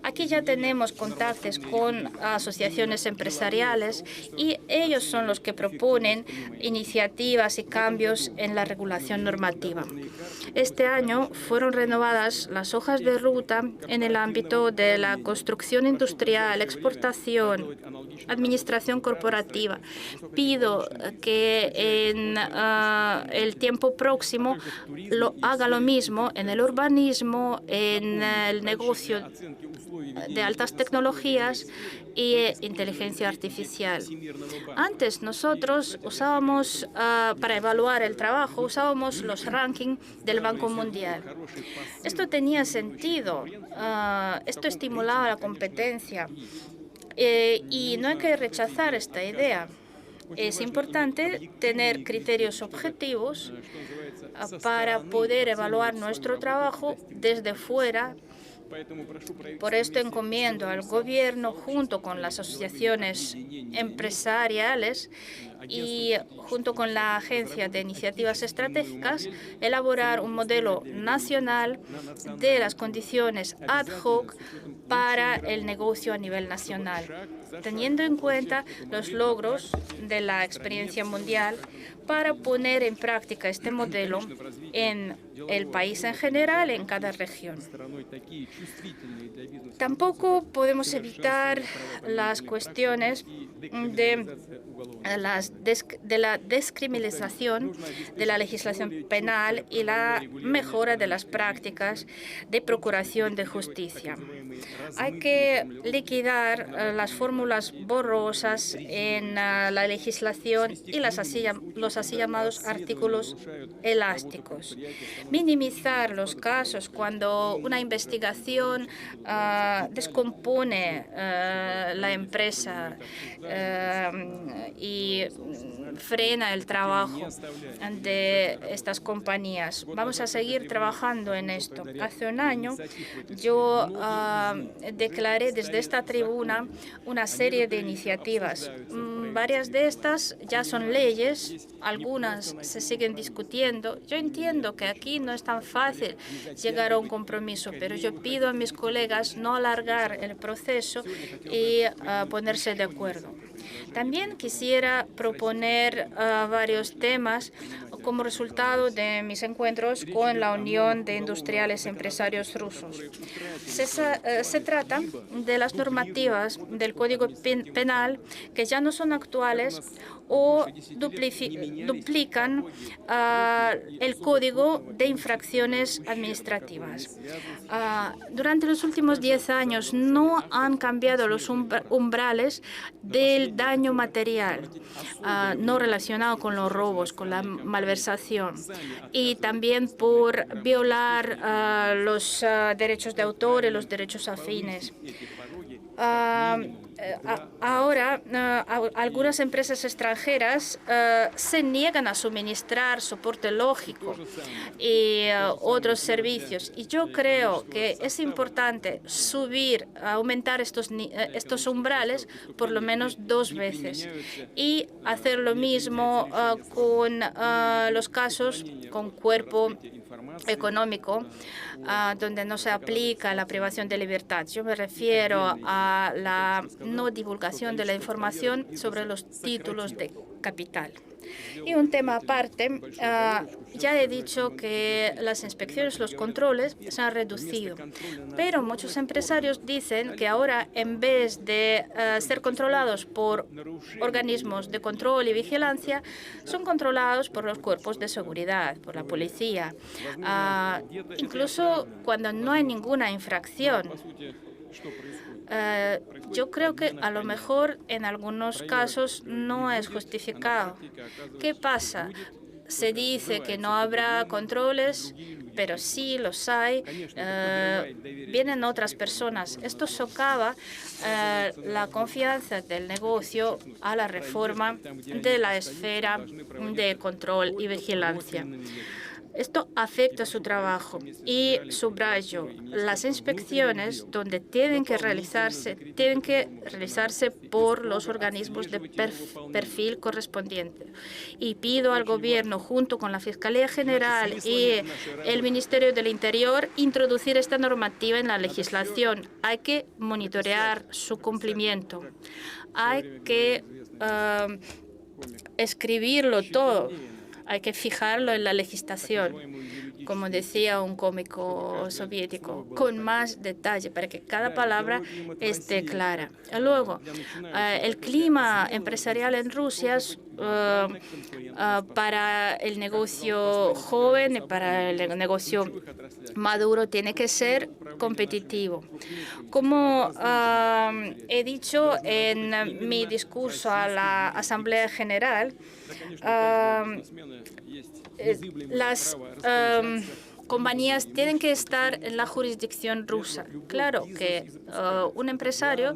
Aquí ya tenemos contactos con asociaciones empresariales y ellos son los que proponen iniciativas y cambios en la regulación normativa. Este año fueron renovadas las hojas de ruta en el ámbito de la construcción industrial, exportación, administración corporativa. Pido que en el tiempo próximo haga lo mismo en el urbanismo, en el negocio de altas tecnologías y inteligencia artificial. Antes nosotros usábamos, para evaluar el trabajo, usábamos los rankings del Banco Mundial. Esto tenía sentido, esto estimulaba la competencia y no hay que rechazar esta idea. Es importante tener criterios objetivos para poder evaluar nuestro trabajo desde fuera. Por esto encomiendo al Gobierno, junto con las asociaciones empresariales y junto con la Agencia de Iniciativas Estratégicas, elaborar un modelo nacional de las condiciones ad hoc para el negocio a nivel nacional, teniendo en cuenta los logros de la experiencia mundial para poner en práctica este modelo en el país en general, en cada región. Tampoco podemos evitar las cuestiones de la descriminalización de la legislación penal y la mejora de las prácticas de procuración de justicia. Hay que liquidar las fórmulas borrosas en la legislación y los así llamados artículos elásticos. Minimizar los casos cuando una investigación descompone la empresa y frena el trabajo de estas compañías. Vamos a seguir trabajando en esto. Hace un año yo declaré desde esta tribuna una serie de iniciativas. Varias de estas ya son leyes, algunas se siguen discutiendo. Yo entiendo que aquí no es tan fácil llegar a un compromiso, pero yo pido a mis colegas no alargar el proceso y ponerse de acuerdo. También quisiera proponer varios temas como resultado de mis encuentros con la Unión de Industriales Empresarios Rusos. Se trata de las normativas del Código Penal que ya no son actuales o duplican el Código de Infracciones Administrativas. Durante los últimos 10 años no han cambiado los umbrales del daño material no relacionado con los robos, con la malversación, y también por violar los derechos de autor y los derechos afines. Ahora, algunas empresas extranjeras se niegan a suministrar soporte lógico y otros servicios. Y yo creo que es importante aumentar estos umbrales por lo menos 2 veces y hacer lo mismo con los casos con cuerpo económico, donde no se aplica la privación de libertad. Yo me refiero a la no divulgación de la información sobre los títulos de capital. Y un tema aparte, ya he dicho que las inspecciones, los controles se han reducido, pero muchos empresarios dicen que ahora, en vez de ser controlados por organismos de control y vigilancia, son controlados por los cuerpos de seguridad, por la policía, incluso cuando no hay ninguna infracción. Yo creo que a lo mejor en algunos casos no es justificado. ¿Qué pasa? Se dice que no habrá controles, pero sí los hay. Vienen otras personas. Esto socava la confianza del negocio a la reforma de la esfera de control y vigilancia. Esto afecta su trabajo y subrayo, las inspecciones donde tienen que realizarse por los organismos de perfil correspondiente. Y pido al Gobierno, junto con la Fiscalía General y el Ministerio del Interior, introducir esta normativa en la legislación. Hay que monitorear su cumplimiento. Hay que escribirlo todo. Hay que fijarlo en la legislación, como decía un cómico soviético, con más detalle, para que cada palabra esté clara. Luego, el clima empresarial en Rusia para el negocio joven y para el negocio maduro tiene que ser competitivo. Como he dicho en mi discurso a la Asamblea General, las compañías tienen que estar en la jurisdicción rusa. Claro que un empresario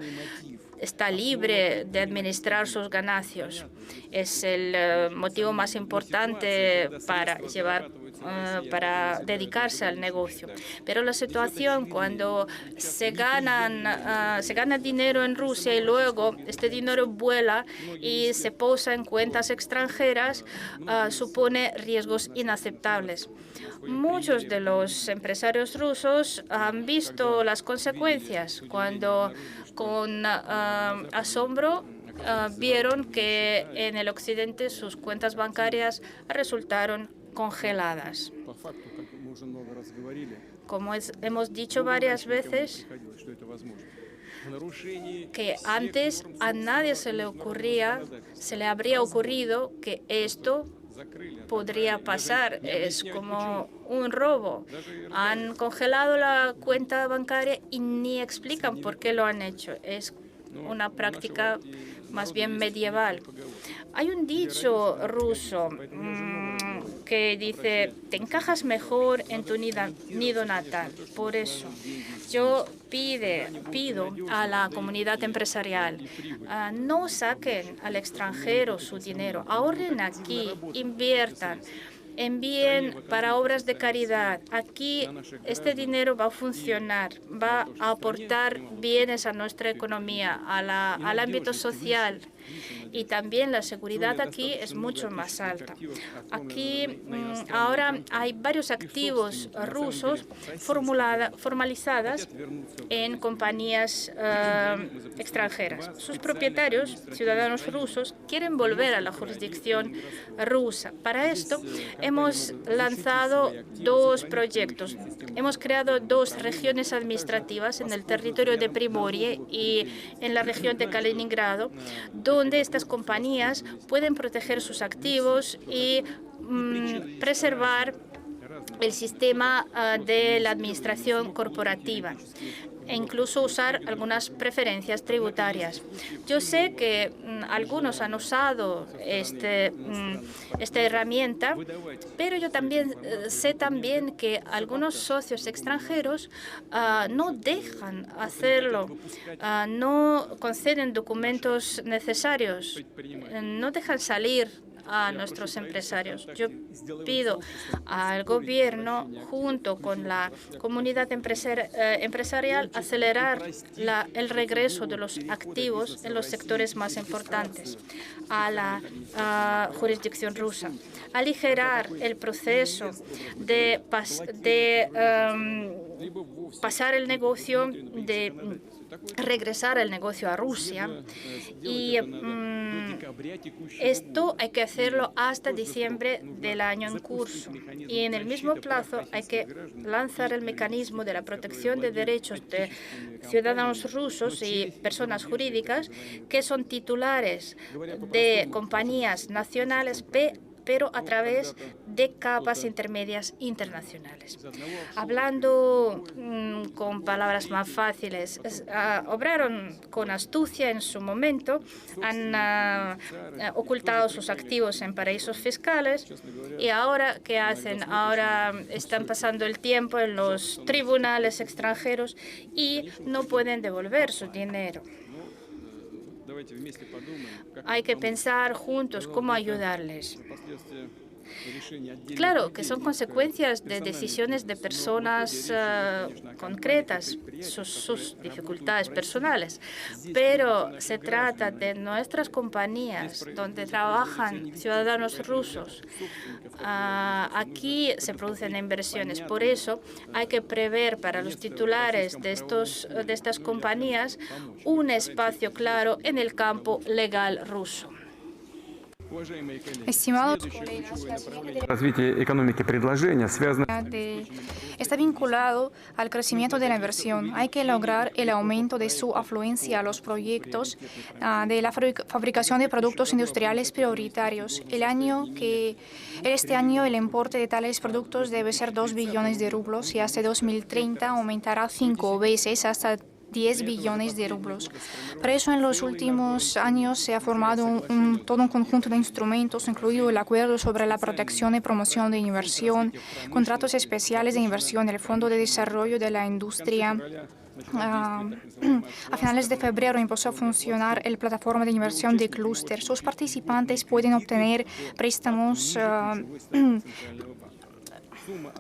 está libre de administrar sus ganancias. Es el motivo más importante para dedicarse al negocio. Pero la situación cuando se gana dinero en Rusia y luego este dinero vuela y se posa en cuentas extranjeras supone riesgos inaceptables. Muchos de los empresarios rusos han visto las consecuencias cuando con asombro vieron que en el occidente sus cuentas bancarias resultaron congeladas. Como hemos dicho varias veces, que antes a nadie se le habría ocurrido que esto podría pasar. Es como un robo. Han congelado la cuenta bancaria y ni explican por qué lo han hecho. Es una práctica más bien medieval. Hay un dicho ruso que dice, te encajas mejor en tu nido natal. Por eso yo pido a la comunidad empresarial, no saquen al extranjero su dinero, ahorren aquí, inviertan, envíen para obras de caridad. Aquí este dinero va a funcionar, va a aportar bienes a nuestra economía, al ámbito social. Y también la seguridad aquí es mucho más alta. Aquí ahora hay varios activos rusos formalizadas en compañías extranjeras. Sus propietarios, ciudadanos rusos, quieren volver a la jurisdicción rusa. Para esto hemos lanzado 2 proyectos. Hemos creado 2 regiones administrativas en el territorio de Primorie y en la región de Kaliningrado, donde estas compañías pueden proteger sus activos y preservar el sistema de la administración corporativa e incluso usar algunas preferencias tributarias. Yo sé que algunos han usado esta herramienta, pero yo también sé que algunos socios extranjeros no dejan hacerlo, no conceden documentos necesarios, no dejan salir a nuestros empresarios. Yo pido al gobierno, junto con la comunidad empresarial, acelerar el regreso de los activos en los sectores más importantes a la jurisdicción rusa, aligerar el proceso de pasar el negocio, de regresar el negocio a Rusia, y esto hay que hacerlo hasta diciembre del año en curso. Y en el mismo plazo hay que lanzar el mecanismo de la protección de derechos de ciudadanos rusos y personas jurídicas que son titulares de compañías nacionales, pero a través de capas intermedias internacionales. Hablando con palabras más fáciles, obraron con astucia en su momento, han ocultado sus activos en paraísos fiscales, y ahora, ¿qué hacen? Ahora están pasando el tiempo en los tribunales extranjeros y no pueden devolver su dinero. Hay que pensar juntos cómo ayudarles. Claro que son consecuencias de decisiones de personas concretas, sus dificultades personales, pero se trata de nuestras compañías donde trabajan ciudadanos rusos. Aquí se producen inversiones, por eso hay que prever para los titulares de estas compañías un espacio claro en el campo legal ruso. Estimados colegas, está vinculado al crecimiento de la inversión. Hay que lograr el aumento de su afluencia a los proyectos de la fabricación de productos industriales prioritarios. Este año el importe de tales productos debe ser 2 billones de rublos y hasta 2030 aumentará 5 veces hasta 10 billones de rublos. Por eso, en los últimos años se ha formado todo un conjunto de instrumentos, incluido el Acuerdo sobre la Protección y Promoción de Inversión, contratos especiales de inversión, el Fondo de Desarrollo de la Industria. A finales de febrero empezó a funcionar la plataforma de inversión de clúster. Sus participantes pueden obtener préstamos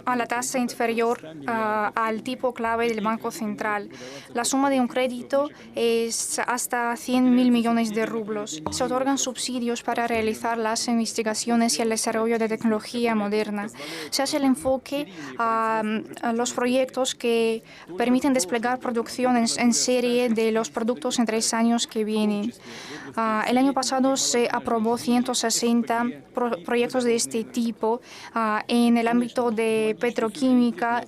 a la tasa inferior al tipo clave del Banco Central. La suma de un crédito es hasta 100.000 millones de rublos. Se otorgan subsidios para realizar las investigaciones y el desarrollo de tecnología moderna. Se hace el enfoque a los proyectos que permiten desplegar producción en serie de los productos en 3 años que vienen. El año pasado se aprobó 160 proyectos de este tipo en el ámbito de petroquímica,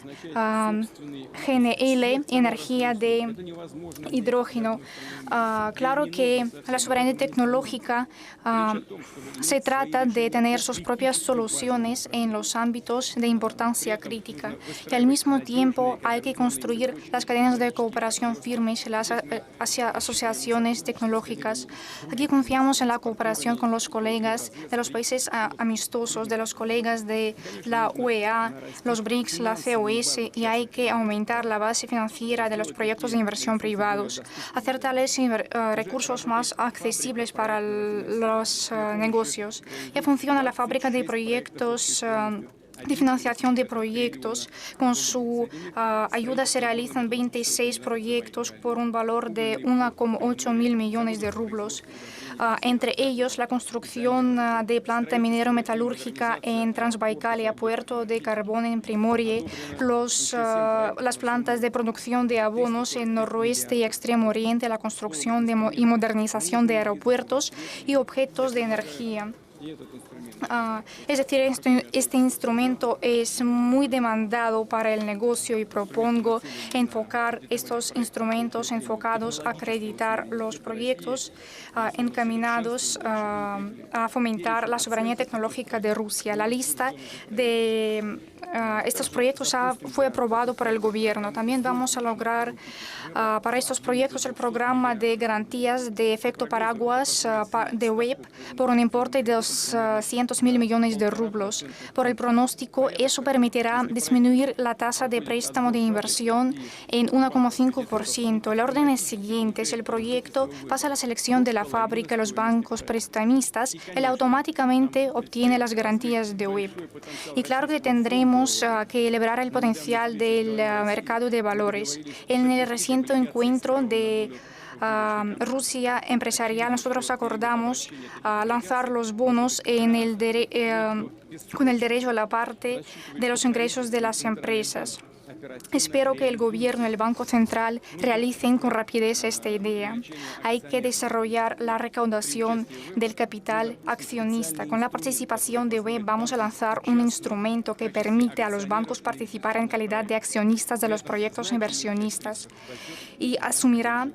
GNL, energía de hidrógeno. Claro que la soberanía tecnológica se trata de tener sus propias soluciones en los ámbitos de importancia crítica y al mismo tiempo hay que construir las cadenas de cooperación firmes hacia asociaciones tecnológicas. Aquí confiamos en la cooperación con los colegas de los países amistosos, de los colegas de la UEA, los BRICS, la COS, y hay que aumentar la base financiera de los proyectos de inversión privados, hacer tales recursos más accesibles para los negocios. Ya funciona la fábrica de proyectos de financiación de proyectos. Con su ayuda se realizan 26 proyectos por un valor de 1,8 mil millones de rublos. Entre ellos, la construcción de planta minero-metalúrgica en Transbaikalia, puerto de carbón en Primorie, las plantas de producción de abonos en noroeste y extremo oriente, la construcción y modernización de aeropuertos y objetos de energía. Es decir, este instrumento es muy demandado para el negocio y propongo enfocar estos instrumentos enfocados a acreditar los proyectos encaminados a fomentar la soberanía tecnológica de Rusia. La lista de estos proyectos fue aprobado por el gobierno. También vamos a lograr para estos proyectos el programa de garantías de efecto paraguas de WEP por un importe de 200.000 millones de rublos. Por el pronóstico, eso permitirá disminuir la tasa de préstamo de inversión en 1,5%. El orden es siguiente. Si el proyecto pasa a la selección de la fábrica y los bancos prestamistas, él automáticamente obtiene las garantías de WEP. Y claro que tendremos que elevar el potencial del mercado de valores. En el reciente encuentro de Rusia empresarial, nosotros acordamos lanzar los bonos con el derecho a la parte de los ingresos de las empresas. Espero que el Gobierno y el Banco Central realicen con rapidez esta idea. Hay que desarrollar la recaudación del capital accionista. Con la participación de WEP vamos a lanzar un instrumento que permite a los bancos participar en calidad de accionistas de los proyectos inversionistas y asumirá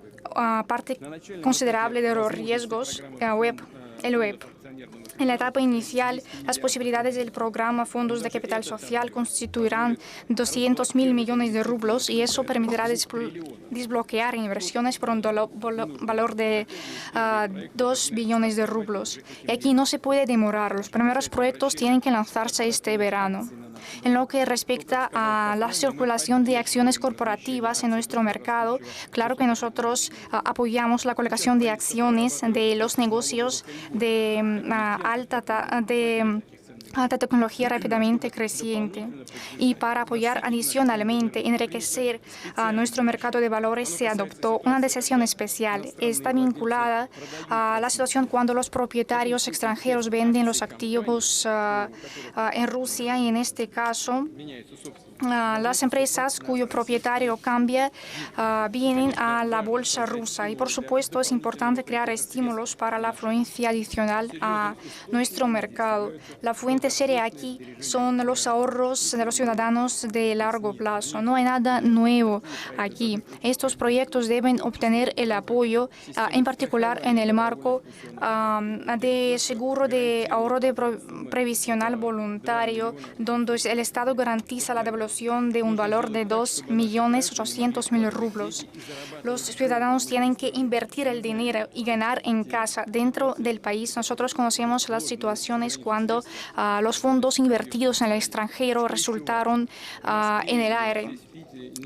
parte considerable de los riesgos el WEP. En la etapa inicial, las posibilidades del programa Fondos de Capital Social constituirán 200.000 millones de rublos y eso permitirá desbloquear inversiones por un valor de 2 billones de rublos. Y aquí no se puede demorar. Los primeros proyectos tienen que lanzarse este verano. En lo que respecta a la circulación de acciones corporativas en nuestro mercado, claro que nosotros apoyamos la colocación de acciones de los negocios de alta tecnología rápidamente creciente. Y para apoyar adicionalmente, enriquecer nuestro mercado de valores, se adoptó una decisión especial. Está vinculada a la situación cuando los propietarios extranjeros venden los activos en Rusia y en este caso las empresas cuyo propietario cambia vienen a la bolsa rusa y por supuesto es importante crear estímulos para la afluencia adicional a nuestro mercado. La fuente seria aquí son los ahorros de los ciudadanos de largo plazo. No hay nada nuevo aquí. Estos proyectos deben obtener el apoyo, en particular en el marco de seguro de ahorro previsional voluntario, donde el Estado garantiza la devolución de un valor de 2.800.000 rublos. Los ciudadanos tienen que invertir el dinero y ganar en casa, dentro del país. Nosotros conocemos las situaciones cuando los fondos invertidos en el extranjero resultaron en el aire.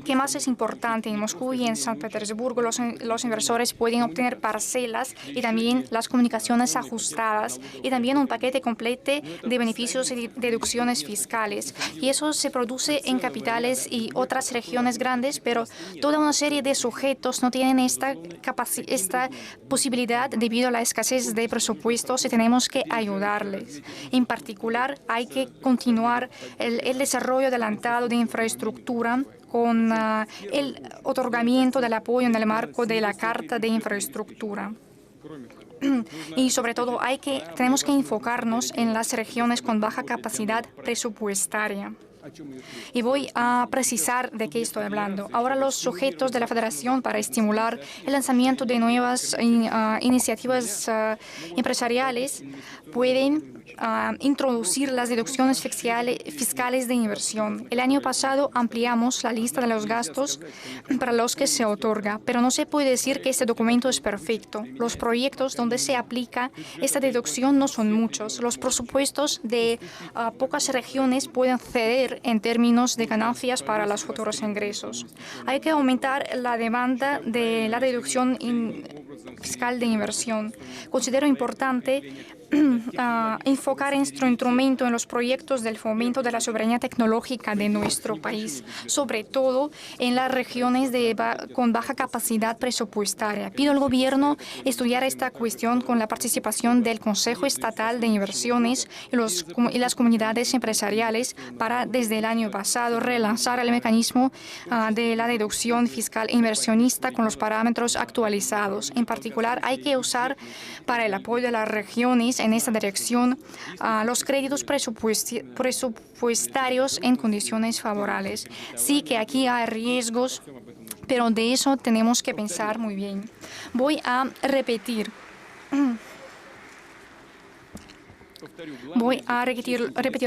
¿Qué más es importante? En Moscú y en San Petersburgo los inversores pueden obtener parcelas y también las comunicaciones ajustadas y también un paquete completo de beneficios y deducciones fiscales. Y eso se produce en capitales y otras regiones grandes, pero toda una serie de sujetos no tienen esta posibilidad debido a la escasez de presupuestos y tenemos que ayudarles. En particular, hay que continuar el desarrollo adelantado de infraestructura con el otorgamiento del apoyo en el marco de la Carta de Infraestructura. Y sobre todo tenemos que enfocarnos en las regiones con baja capacidad presupuestaria. Y voy a precisar de qué estoy hablando. Ahora los sujetos de la Federación para estimular el lanzamiento de nuevas iniciativas empresariales pueden introducir las deducciones fiscales de inversión. El año pasado ampliamos la lista de los gastos para los que se otorga, pero no se puede decir que este documento es perfecto. Los proyectos donde se aplica esta deducción no son muchos. Los presupuestos de pocas regiones pueden ceder en términos de ganancias para los futuros ingresos. Hay que aumentar la demanda de la deducción fiscal de inversión. Considero importante enfocar nuestro instrumento en los proyectos del fomento de la soberanía tecnológica de nuestro país, sobre todo en las regiones con baja capacidad presupuestaria. Pido al Gobierno estudiar esta cuestión con la participación del Consejo Estatal de Inversiones y las comunidades empresariales para, desde el año pasado, relanzar el mecanismo de la deducción fiscal inversionista con los parámetros actualizados. En particular, hay que usar para el apoyo de las regiones en esta dirección los créditos presupuestarios en condiciones favorables. Sí que aquí hay riesgos, pero de eso tenemos que pensar muy bien. Voy a repetir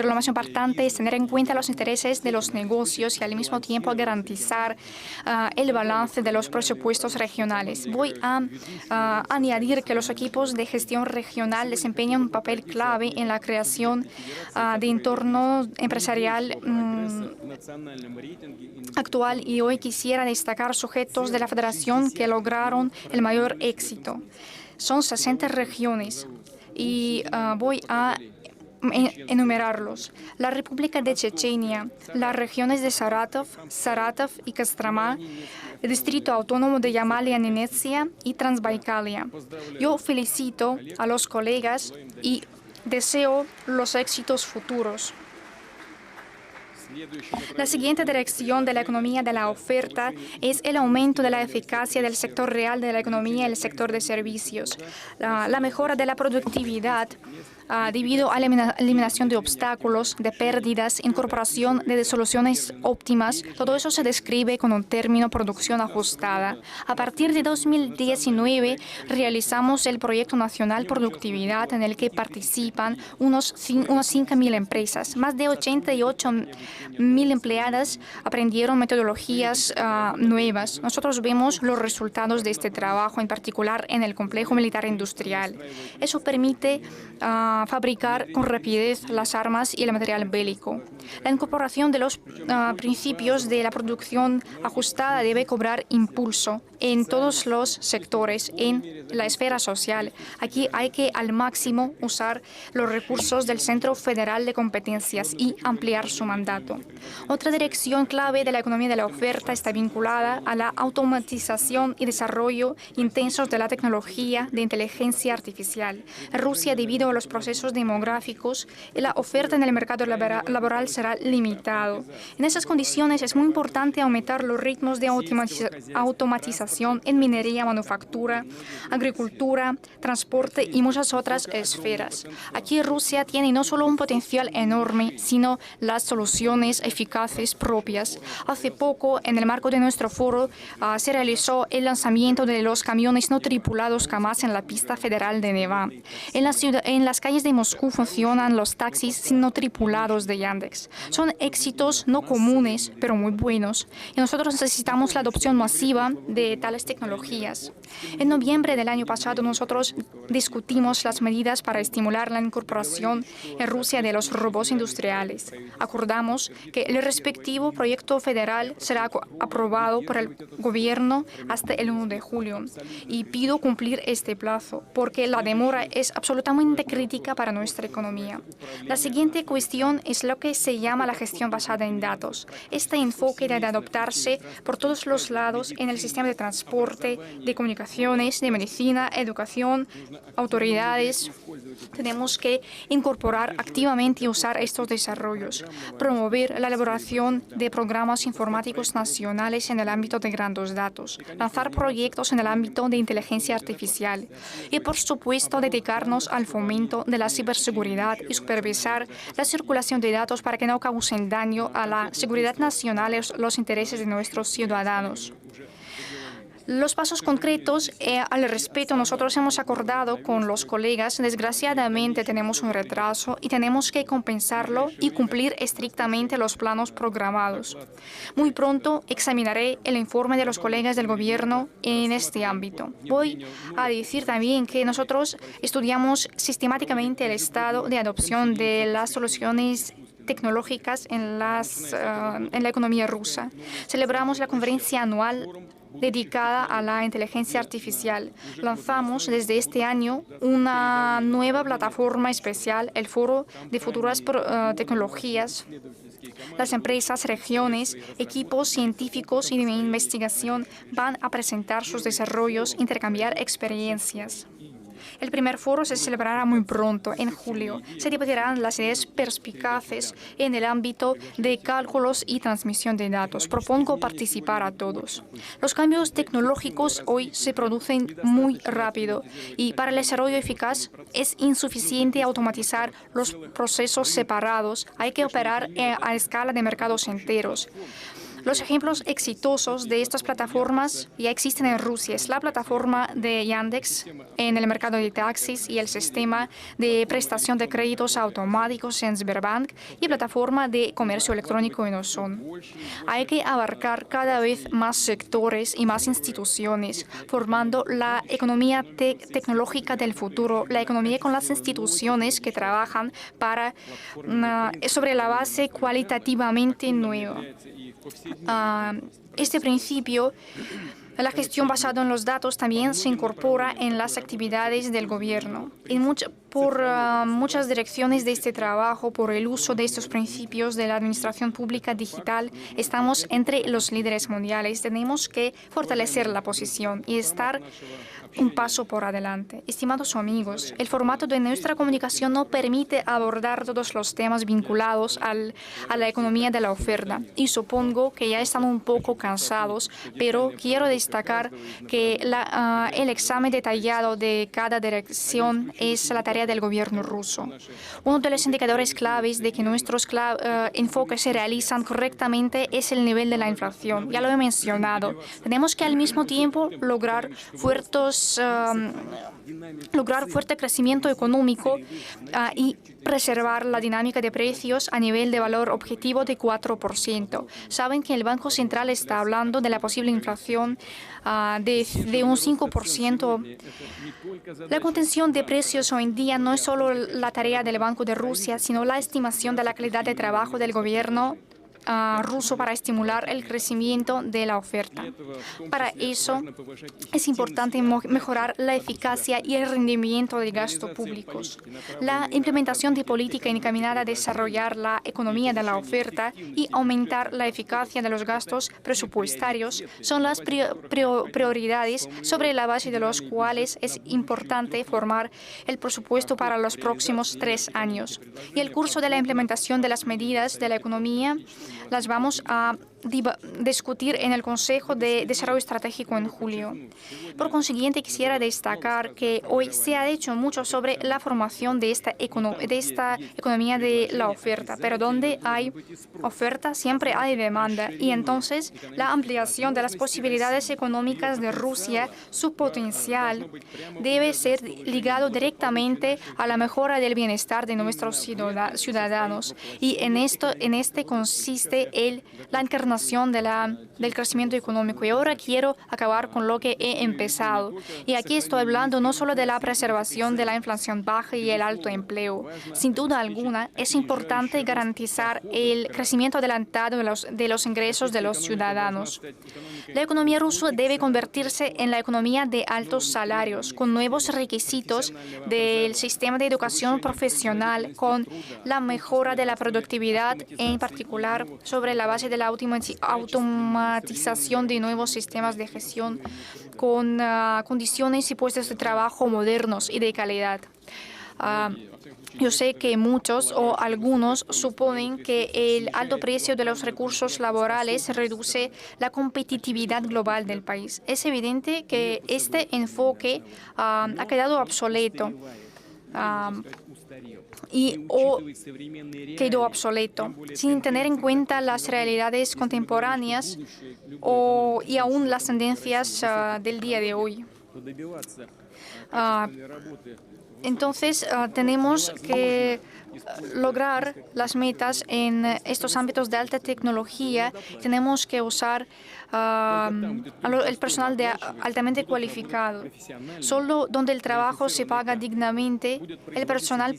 lo más importante es tener en cuenta los intereses de los negocios y al mismo tiempo garantizar el balance de los presupuestos regionales. Voy a añadir que los equipos de gestión regional desempeñan un papel clave en la creación de entorno empresarial actual y hoy quisiera destacar sujetos de la Federación que lograron el mayor éxito. Son 60 regiones. Y voy a enumerarlos. La República de Chechenia, las regiones de Saratov y Kostroma, el Distrito Autónomo de Yamalia-Nenetsia y Transbaikalia. Yo felicito a los colegas y deseo los éxitos futuros. La siguiente dirección de la economía de la oferta es el aumento de la eficacia del sector real de la economía y el sector de servicios, la mejora de la productividad debido a la eliminación de obstáculos, de pérdidas, incorporación de soluciones óptimas. Todo eso se describe con un término producción ajustada. A partir de 2019 realizamos el Proyecto Nacional Productividad en el que participan unos 5.000 empresas. Más de 88.000 empleadas aprendieron metodologías nuevas. Nosotros vemos los resultados de este trabajo, en particular en el complejo militar industrial. Eso permite fabricar con rapidez las armas y el material bélico. La incorporación de los principios de la producción ajustada debe cobrar impulso en todos los sectores, en la esfera social. Aquí hay que al máximo usar los recursos del Centro Federal de Competencias y ampliar su mandato. Otra dirección clave de la economía de la oferta está vinculada a la automatización y desarrollo intensos de la tecnología de inteligencia artificial. En Rusia, debido a los procesos demográficos, la oferta en el mercado laboral será limitado. En esas condiciones es muy importante aumentar los ritmos de automatización en minería, manufactura, agricultura, transporte y muchas otras esferas. Aquí Rusia tiene no solo un potencial enorme, sino las soluciones eficaces propias. Hace poco, en el marco de nuestro foro, se realizó el lanzamiento de los camiones no tripulados KAMAZ en la pista federal de Neva. En las calles de Moscú funcionan los taxis no tripulados de Yandex. Son éxitos no comunes, pero muy buenos. Y nosotros necesitamos la adopción masiva de tales tecnologías. En noviembre del año pasado, nosotros discutimos las medidas para estimular la incorporación en Rusia de los robots industriales. Acordamos que el respectivo proyecto federal será aprobado por el Gobierno hasta el 1 de julio. Y pido cumplir este plazo, porque la demora es absolutamente crítica para nuestra economía. La siguiente cuestión es lo que se llama la gestión basada en datos. Este enfoque debe adoptarse por todos los lados en el sistema de transporte, de comunicaciones, de medicina, educación, autoridades. Tenemos que incorporar activamente y usar estos desarrollos, promover la elaboración de programas informáticos nacionales en el ámbito de grandes datos, lanzar proyectos en el ámbito de inteligencia artificial y, por supuesto, dedicarnos al fomento de la ciberseguridad y supervisar la circulación de datos para que no causen daño a la seguridad nacional y los intereses de nuestros ciudadanos. Los pasos concretos al respecto nosotros hemos acordado con los colegas. Desgraciadamente tenemos un retraso y tenemos que compensarlo y cumplir estrictamente los planos programados. Muy pronto examinaré el informe de los colegas del Gobierno en este ámbito. Voy a decir también que nosotros estudiamos sistemáticamente el estado de adopción de las soluciones tecnológicas en la economía rusa. Celebramos la conferencia anual dedicada a la inteligencia artificial. Lanzamos desde este año una nueva plataforma especial, el Foro de Futuras Tecnologías. Las empresas, regiones, equipos científicos y de investigación van a presentar sus desarrollos, intercambiar experiencias. El primer foro se celebrará muy pronto, en julio. Se debatirán las ideas perspicaces en el ámbito de cálculos y transmisión de datos. Propongo participar a todos. Los cambios tecnológicos hoy se producen muy rápido y para el desarrollo eficaz es insuficiente automatizar los procesos separados. Hay que operar a escala de mercados enteros. Los ejemplos exitosos de estas plataformas ya existen en Rusia. Es la plataforma de Yandex en el mercado de taxis y el sistema de prestación de créditos automáticos en Sberbank y plataforma de comercio electrónico en Ozon. Hay que abarcar cada vez más sectores y más instituciones, formando la economía tecnológica del futuro, la economía con las instituciones que trabajan sobre la base cualitativamente nueva. Este principio, la gestión basada en los datos, también se incorpora en las actividades del Gobierno. Por muchas direcciones de este trabajo, por el uso de estos principios de la administración pública digital, estamos entre los líderes mundiales. Tenemos que fortalecer la posición y estar un paso por adelante. Estimados amigos, el formato de nuestra comunicación no permite abordar todos los temas vinculados a la economía de la oferta y supongo que ya están un poco cansados, pero quiero destacar que el examen detallado de cada dirección es la tarea del gobierno ruso. Uno de los indicadores claves de que nuestros enfoques se realizan correctamente es el nivel de la inflación. Ya lo he mencionado. Tenemos que al mismo tiempo lograr fuerte crecimiento económico y preservar la dinámica de precios a nivel de valor objetivo de 4%. Saben que el Banco Central está hablando de la posible inflación de un 5%. La contención de precios hoy en día no es solo la tarea del Banco de Rusia, sino la estimación de la calidad de trabajo del gobierno ruso para estimular el crecimiento de la oferta. Para eso es importante mejorar la eficacia y el rendimiento de gastos públicos. La implementación de política encaminada a desarrollar la economía de la oferta y aumentar la eficacia de los gastos presupuestarios son las prioridades sobre la base de las cuales es importante formar el presupuesto para los próximos 3 años. Y el curso de la implementación de las medidas de la economía las vamos a discutir en el Consejo de Desarrollo Estratégico en julio. Por consiguiente, quisiera destacar que hoy se ha hecho mucho sobre la formación de esta economía de la oferta, pero donde hay oferta siempre hay demanda y entonces la ampliación de las posibilidades económicas de Rusia, su potencial, debe ser ligado directamente a la mejora del bienestar de nuestros ciudadanos y en este consiste la encarnación del crecimiento económico. Y ahora quiero acabar con lo que he empezado. Y aquí estoy hablando no solo de la preservación de la inflación baja y el alto empleo. Sin duda alguna, es importante garantizar el crecimiento adelantado de los ingresos de los ciudadanos. La economía rusa debe convertirse en la economía de altos salarios, con nuevos requisitos del sistema de educación profesional, con la mejora de la productividad, en particular sobre la base de la automatización de nuevos sistemas de gestión con condiciones y puestos de trabajo modernos y de calidad. Yo sé que muchos o algunos suponen que el alto precio de los recursos laborales reduce la competitividad global del país. Es evidente que este enfoque ha quedado obsoleto. o quedó obsoleto, sin tener en cuenta las realidades contemporáneas y aún las tendencias del día de hoy. Entonces, tenemos que lograr las metas en estos ámbitos de alta tecnología. Tenemos que usar el personal altamente cualificado. Solo donde el trabajo se paga dignamente, el personal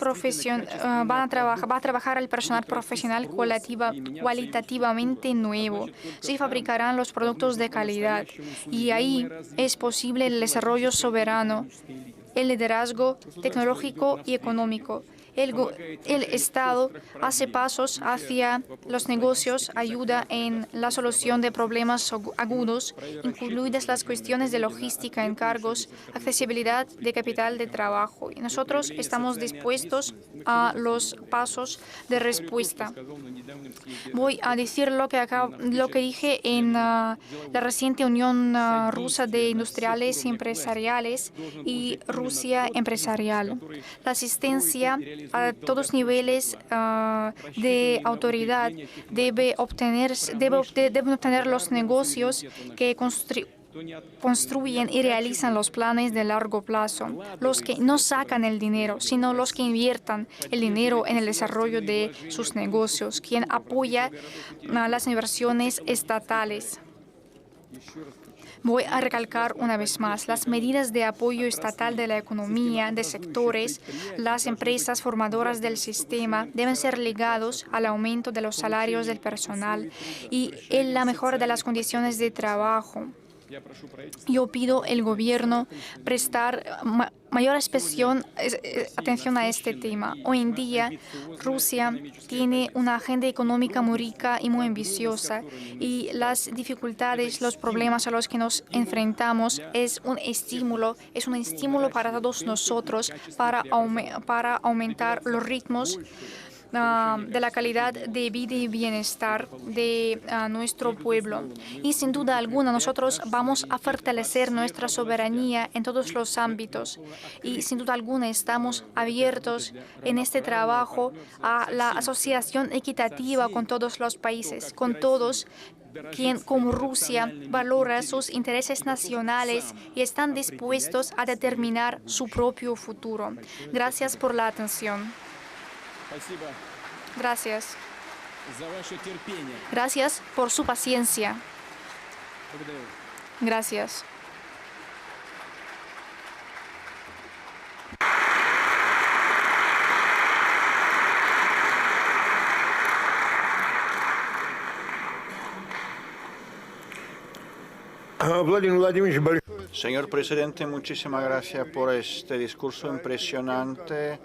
va a trabajar el personal profesional cualitativamente nuevo. Se fabricarán los productos de calidad y ahí es posible el desarrollo soberano, el liderazgo tecnológico y económico. El Estado hace pasos hacia los negocios, ayuda en la solución de problemas agudos, incluidas las cuestiones de logística, encargos, accesibilidad de capital de trabajo. Y nosotros estamos dispuestos a los pasos de respuesta. Voy a decir lo que dije en la reciente Unión Rusa de Industriales y Empresariales y Rusia Empresarial. La asistencia a todos niveles de autoridad deben obtener los negocios que construyen y realizan los planes de largo plazo, los que no sacan el dinero, sino los que inviertan el dinero en el desarrollo de sus negocios, quien apoya las inversiones estatales. Voy a recalcar una vez más, las medidas de apoyo estatal de la economía, de sectores, las empresas formadoras del sistema deben ser ligados al aumento de los salarios del personal y en la mejora de las condiciones de trabajo. Yo pido al gobierno prestar mayor atención a este tema. Hoy en día, Rusia tiene una agenda económica muy rica y muy ambiciosa, y las dificultades, los problemas a los que nos enfrentamos es un estímulo para todos nosotros para aumentar los ritmos de la calidad de vida y bienestar de nuestro pueblo. Y sin duda alguna nosotros vamos a fortalecer nuestra soberanía en todos los ámbitos. Y sin duda alguna estamos abiertos en este trabajo a la asociación equitativa con todos los países, con todos quien como Rusia valora sus intereses nacionales y están dispuestos a determinar su propio futuro. Gracias por la atención. Gracias. Gracias por su paciencia. Gracias. Señor presidente, muchísimas gracias por este discurso impresionante.